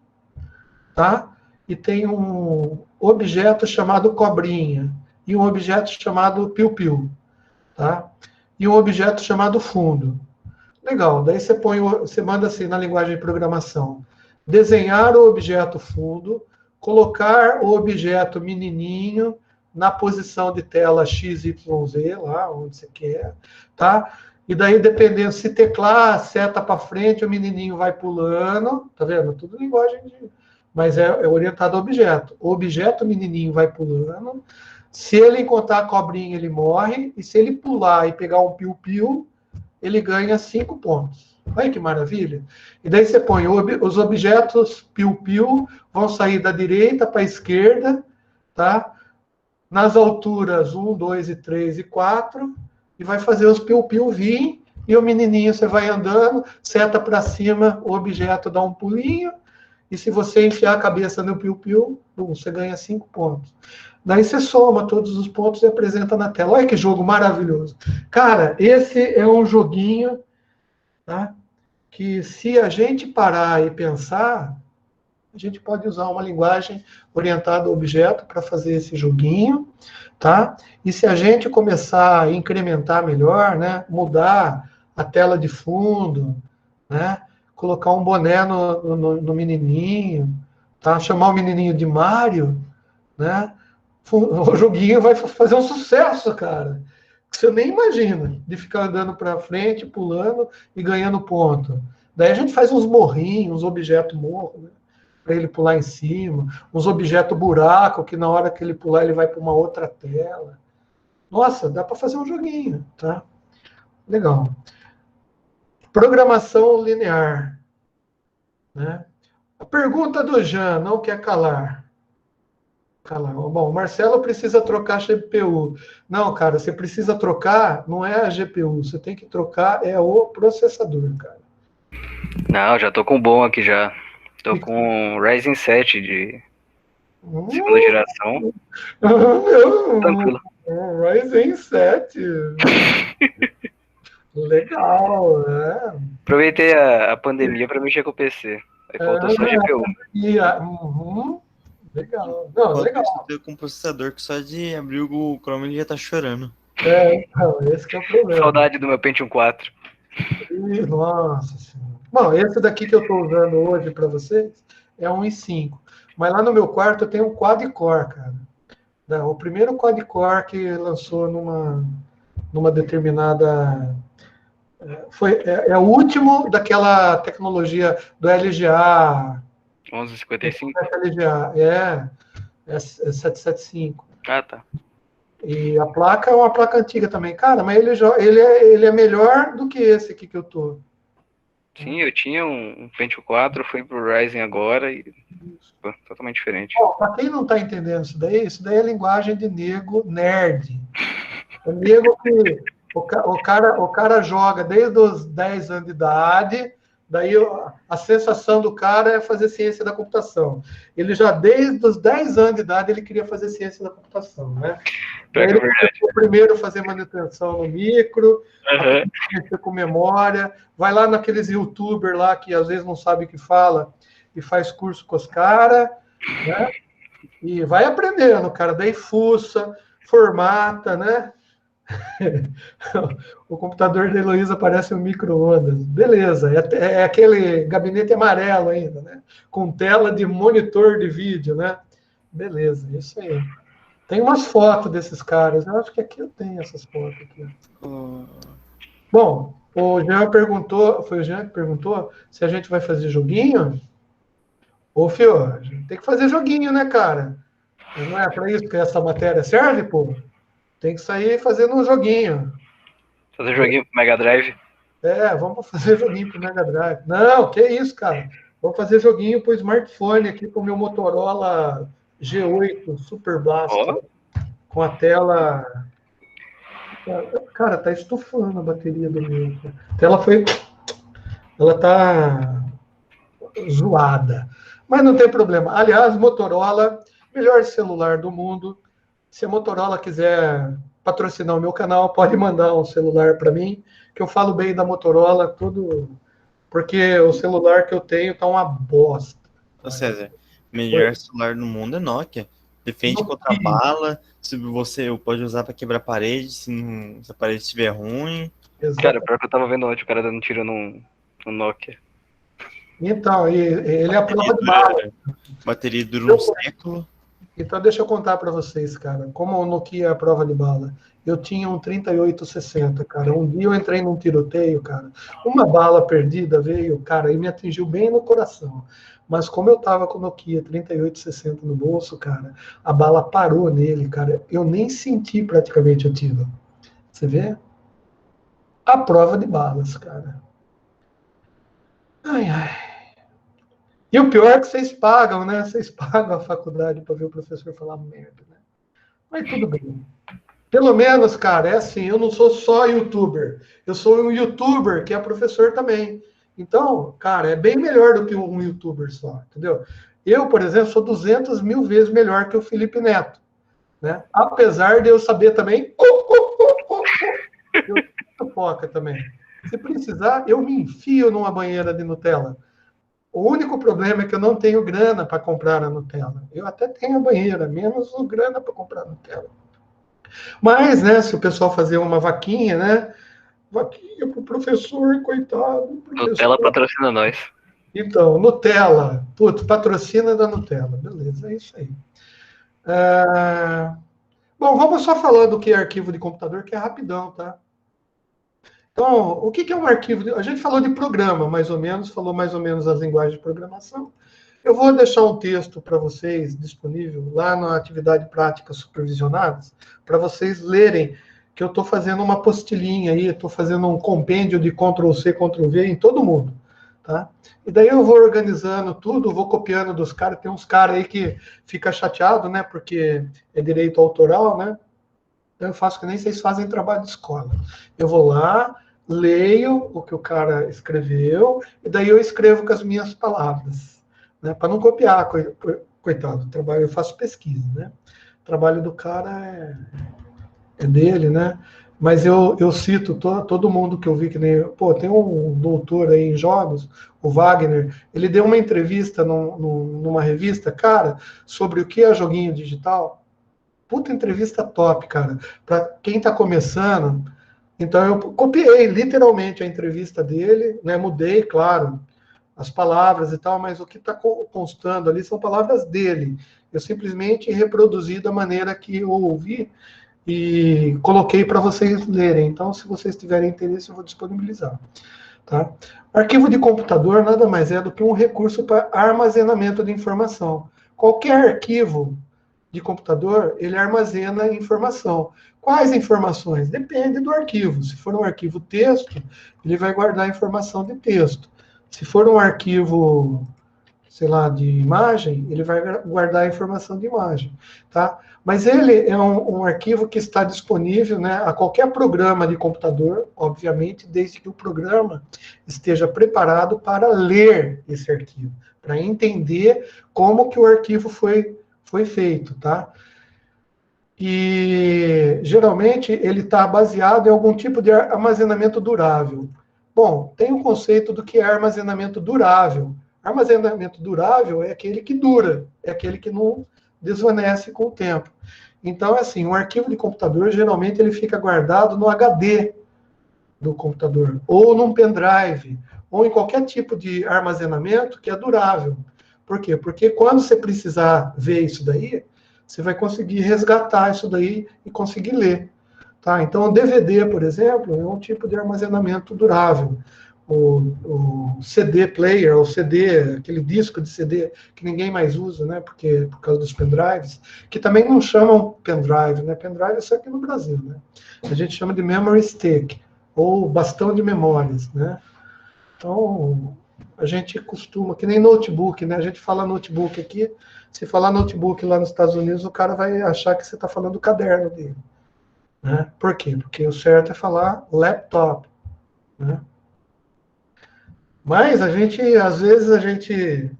tá? E tem um objeto chamado cobrinha e um objeto chamado piu-piu, tá? E um objeto chamado fundo. Legal. Daí você manda assim na linguagem de programação: desenhar o objeto fundo, colocar o objeto menininho na posição de tela XYZ, lá onde você quer, tá? E daí, dependendo, se teclar, seta para frente, o menininho vai pulando, tá vendo? Tudo linguagem mas é orientado ao objeto. O objeto menininho vai pulando. Se ele encontrar a cobrinha, ele morre. E se ele pular e pegar um piu-piu, ele ganha 5 pontos. Olha que maravilha. E daí você põe os objetos piu-piu vão sair da direita para a esquerda, tá? Nas alturas 1, 2, 3 e 4, e vai fazer os piu-piu vir, e o menininho você vai andando, seta para cima, o objeto dá um pulinho, e se você enfiar a cabeça no piu-piu, você ganha 5 pontos. Daí você soma todos os pontos e apresenta na tela. Olha que jogo maravilhoso. Cara, esse é um joguinho, tá? Que se a gente parar e pensar, a gente pode usar uma linguagem orientada ao objeto para fazer esse joguinho, tá? E se a gente começar a incrementar melhor, né? Mudar a tela de fundo, né? Colocar um boné no menininho, tá? Chamar o menininho de Mario, né? O joguinho vai fazer um sucesso, cara. Você nem imagina, de ficar andando para frente, pulando e ganhando ponto. Daí a gente faz uns morrinhos, uns objetos morros, né? Para ele pular em cima, uns objetos buraco, que na hora que ele pular, ele vai para uma outra tela. Nossa, dá para fazer um joguinho, tá? Legal. Programação linear, né? A pergunta do Jean, não quer calar. Bom, o Marcelo precisa trocar a GPU. Não, cara, você precisa trocar, não é a GPU, você tem que trocar o processador, cara. Não, já tô com bom aqui já. Tô com Ryzen 7 de segunda geração. Tranquilo. Ryzen 7. Legal, né? Aproveitei a pandemia para mexer com o PC. Aí faltou só GPU. Legal. Não, legal. Eu com um processador que só de abrir o Google Chrome ele já tá chorando. Então, esse que é o problema. Saudade do meu Pentium 4. Nossa Senhora. Bom, esse daqui que eu estou usando hoje para vocês é um i5. Mas lá no meu quarto eu tenho um quad-core, cara. O primeiro quad-core que lançou numa determinada... É o último daquela tecnologia do LGA... 1155? LGA, é 775. Ah, tá. E a placa é uma placa antiga também. Cara, mas ele é melhor do que esse aqui que eu tô. Sim, eu tinha um Pentium 4, fui pro Ryzen agora e totalmente diferente. Para quem não está entendendo isso daí é linguagem de nego nerd. É nego que o cara joga desde os 10 anos de idade, daí a sensação do cara é fazer ciência da computação. Ele já desde os 10 anos de idade ele queria fazer ciência da computação, né? Ele começou primeiro fazer manutenção no micro, mexer com memória, vai lá naqueles youtubers lá que às vezes não sabe o que fala e faz curso com os caras, né? E vai aprendendo, cara, daí fuça, formata, né? O computador da Heloísa parece um micro-ondas. Beleza, é aquele gabinete amarelo ainda, né? Com tela de monitor de vídeo, né? Beleza, isso aí. Tem umas fotos desses caras. Eu acho que aqui eu tenho essas fotos aqui. Bom, o Jean perguntou, foi o Jean que perguntou se a gente vai fazer joguinho. Ô, Fio, a gente tem que fazer joguinho, né, cara? Não é para isso que essa matéria serve, pô? Tem que sair fazendo um joguinho. Fazer joguinho pro Mega Drive. Vamos fazer joguinho pro Mega Drive. Não, que isso, cara. Vamos fazer joguinho pro smartphone aqui, pro meu Motorola G8 Super Blaster. Com a tela... Cara, tá estufando a bateria do meu. A tela foi... Ela tá zoada. Mas não tem problema. Aliás, Motorola, melhor celular do mundo. Se a Motorola quiser patrocinar o meu canal, pode mandar um celular para mim, que eu falo bem da Motorola, tudo... Porque o celular que eu tenho tá uma bosta. Ô César, melhor celular do mundo é Nokia. Defende contra bala, se você pode usar para quebrar parede, se a parede estiver ruim. Exato. Cara, pior que eu tava vendo ontem o cara dando tiro no Nokia. Então, ele é a prova de bala. Bateria dura um século. Então, deixa eu contar para vocês, cara, como o Nokia é a prova de bala. Eu tinha um 3860, cara. Um dia eu entrei num tiroteio, cara. Uma bala perdida veio, cara, e me atingiu bem no coração. Mas como eu tava com o Nokia 3860 no bolso, cara, a bala parou nele, cara. Eu nem senti praticamente o tiro. Você vê? A prova de balas, cara. Ai, ai. E o pior é que vocês pagam, né? Vocês pagam a faculdade para ver o professor falar merda, né? Mas tudo bem. Pelo menos, cara, é assim, eu não sou só youtuber. Eu sou um youtuber que é professor também. Então, cara, é bem melhor do que um youtuber só, entendeu? Eu, por exemplo, sou 200 mil vezes melhor que o Felipe Neto, né? Apesar de eu saber também... Eu foca também. Se precisar, eu me enfio numa banheira de Nutella. O único problema é que eu não tenho grana para comprar a Nutella. Eu até tenho a banheira, menos grana para comprar a Nutella. Mas, né, se o pessoal fazer uma vaquinha, né? Vaquinha pro professor, coitado. Professor. Nutella patrocina nós. Então, Nutella. Putz, patrocina da Nutella. Beleza, é isso aí. Bom, vamos só falar do que é arquivo de computador, que é rapidão, tá? Então, o que é um arquivo? A gente falou de programa, mais ou menos, falou mais ou menos as linguagens de programação. Eu vou deixar um texto para vocês disponível lá na atividade prática supervisionadas, para vocês lerem, que eu estou fazendo uma apostilinha aí, estou fazendo um compêndio de Ctrl+C, Ctrl+V em todo mundo, tá? E daí eu vou organizando tudo, vou copiando dos caras, tem uns caras aí que fica chateado, né, porque é direito autoral, né? Então eu faço que nem vocês fazem trabalho de escola. Eu vou lá, leio o que o cara escreveu, e daí eu escrevo com as minhas palavras, né, para não copiar, coitado, trabalho, eu faço pesquisa, né? O trabalho do cara é dele, né? Mas eu cito todo mundo que eu vi que nem... Pô, tem um doutor aí em jogos, o Wagner, ele deu uma entrevista numa revista, cara, sobre o que é joguinho digital. Puta entrevista top, cara. Para quem está começando... Então, eu copiei literalmente a entrevista dele, né? Mudei, claro, as palavras e tal, mas o que está constando ali são palavras dele. Eu simplesmente reproduzi da maneira que eu ouvi e coloquei para vocês lerem. Então, se vocês tiverem interesse, eu vou disponibilizar. Tá? Arquivo de computador nada mais é do que um recurso para armazenamento de informação. Qualquer arquivo de computador, ele armazena informação. Quais informações? Depende do arquivo. Se for um arquivo texto, ele vai guardar informação de texto. Se for um arquivo, sei lá, de imagem, ele vai guardar informação de imagem, tá? Mas ele é um arquivo que está disponível, né, a qualquer programa de computador, obviamente, desde que o programa esteja preparado para ler esse arquivo, para entender como que o arquivo foi feito, tá? E, geralmente, ele está baseado em algum tipo de armazenamento durável. Bom, tem um conceito do que é armazenamento durável. Armazenamento durável é aquele que dura, é aquele que não desvanece com o tempo. Então, assim, um arquivo de computador, geralmente, ele fica guardado no HD do computador, ou num pendrive, ou em qualquer tipo de armazenamento que é durável. Por quê? Porque quando você precisar ver isso daí, você vai conseguir resgatar isso daí e conseguir ler. Tá? Então, o DVD, por exemplo, é um tipo de armazenamento durável. O CD player, o CD, aquele disco de CD que ninguém mais usa, né? Porque, por causa dos pendrives, que também não chamam pendrive, né? Pendrive é só aqui no Brasil, né? A gente chama de memory stick, ou bastão de memórias, né? Então, a gente costuma, que nem notebook, né? A gente fala notebook aqui, se falar notebook lá nos Estados Unidos, o cara vai achar que você está falando do caderno dele. Né? Por quê? Porque o certo é falar laptop. Né? Mas às vezes a gente,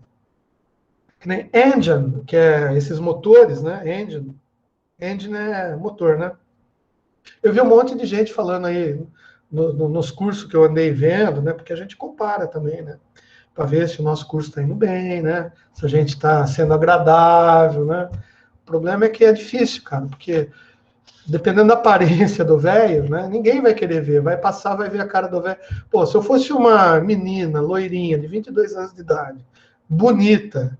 que nem engine, que é esses motores, né? Engine é motor, né? Eu vi um monte de gente falando aí nos cursos que eu andei vendo, né? Porque a gente compara também, né? Para ver se o nosso curso está indo bem, né? Se a gente está sendo agradável, né? O problema é que é difícil, cara, porque dependendo da aparência do velho, né? Ninguém vai querer ver, vai passar, vai ver a cara do velho. Pô, se eu fosse uma menina loirinha de 22 anos de idade, bonita,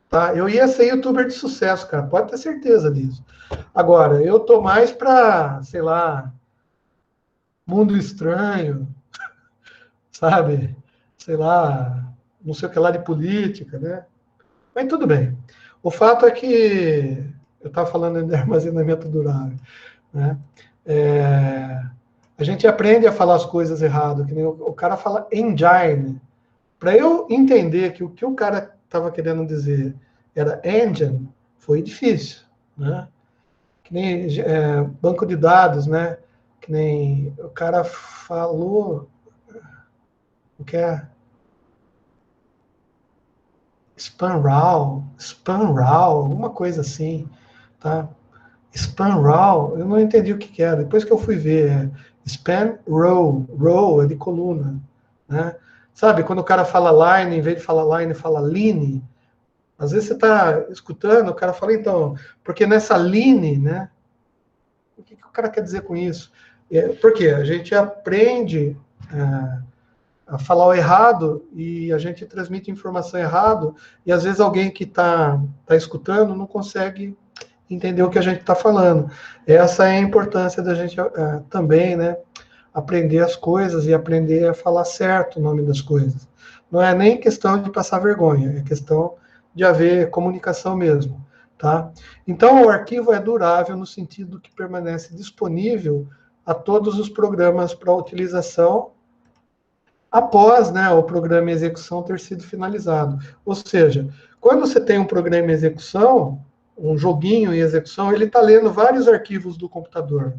tá? Eu ia ser youtuber de sucesso, cara, pode ter certeza disso. Agora, eu tô mais para, sei lá, Mundo Estranho, sabe? Sei lá, não sei o que lá de política, né? Mas tudo bem. O fato é que eu estava falando de armazenamento durável, né? A gente aprende a falar as coisas errado, que nem o cara fala engine. Para eu entender que o que o cara estava querendo dizer era engine, foi difícil, né? Que nem banco de dados, né? Que nem o cara falou o que é spanraw, alguma coisa assim, tá? Spanraw, eu não entendi o que era. Depois que eu fui ver, span row é de coluna, né? Sabe, quando o cara fala line, em vez de falar line, fala line. Às vezes você está escutando, o cara fala, então, porque nessa line, né? O que o cara quer dizer com isso? Porque a gente aprende a falar o errado e a gente transmite informação errado e às vezes alguém que está escutando não consegue entender o que a gente está falando. Essa é a importância da gente também, né, aprender as coisas e aprender a falar certo o nome das coisas. Não é nem questão de passar vergonha, é questão de haver comunicação mesmo, tá? Então, o arquivo é durável no sentido que permanece disponível a todos os programas para utilização após, né, o programa em execução ter sido finalizado. Ou seja, quando você tem um programa em execução, um joguinho em execução, ele está lendo vários arquivos do computador,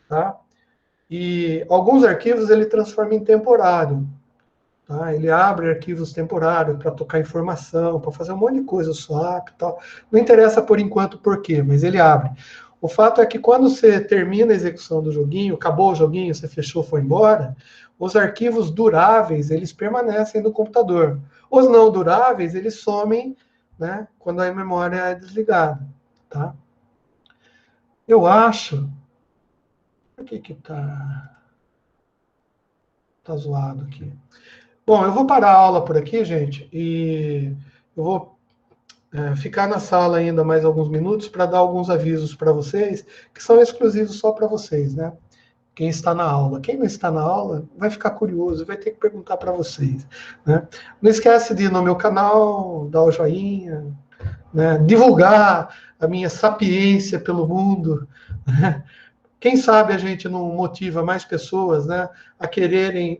tá? E alguns arquivos ele transforma em temporário, tá? Ele abre arquivos temporários para tocar informação, para fazer um monte de coisa, swap e tal. Não interessa por enquanto por quê, mas ele abre. O fato é que quando você termina a execução do joguinho, acabou o joguinho, você fechou, foi embora, os arquivos duráveis, eles permanecem no computador. Os não duráveis, eles somem, né, quando a memória é desligada, tá? Eu acho... Por que tá zoado aqui? Bom, eu vou parar a aula por aqui, gente, e eu vou ficar na sala ainda mais alguns minutos para dar alguns avisos para vocês, que são exclusivos só para vocês, né? Quem está na aula. Quem não está na aula vai ficar curioso, vai ter que perguntar para vocês, né? Não esquece de ir no meu canal, dar o joinha, né? Divulgar a minha sapiência pelo mundo, né? Quem sabe a gente não motiva mais pessoas, né, a quererem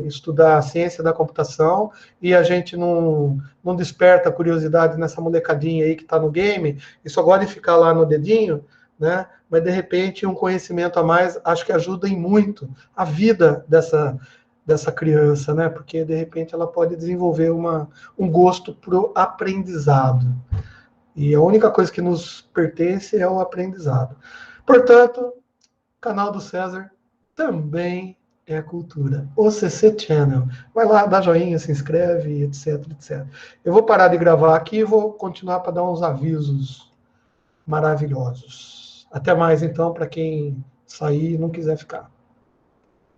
estudar a ciência da computação e a gente não desperta a curiosidade nessa molecadinha aí que está no game e só gosta de ficar lá no dedinho, né? Mas de repente um conhecimento a mais acho que ajuda em muito a vida dessa criança, né? Porque de repente ela pode desenvolver um gosto pro aprendizado. E a única coisa que nos pertence é o aprendizado. Portanto, o canal do César também é cultura. O CC Channel. Vai lá, dá joinha, se inscreve, etc, etc. Eu vou parar de gravar aqui e vou continuar para dar uns avisos maravilhosos. Até mais, então, para quem sair e não quiser ficar.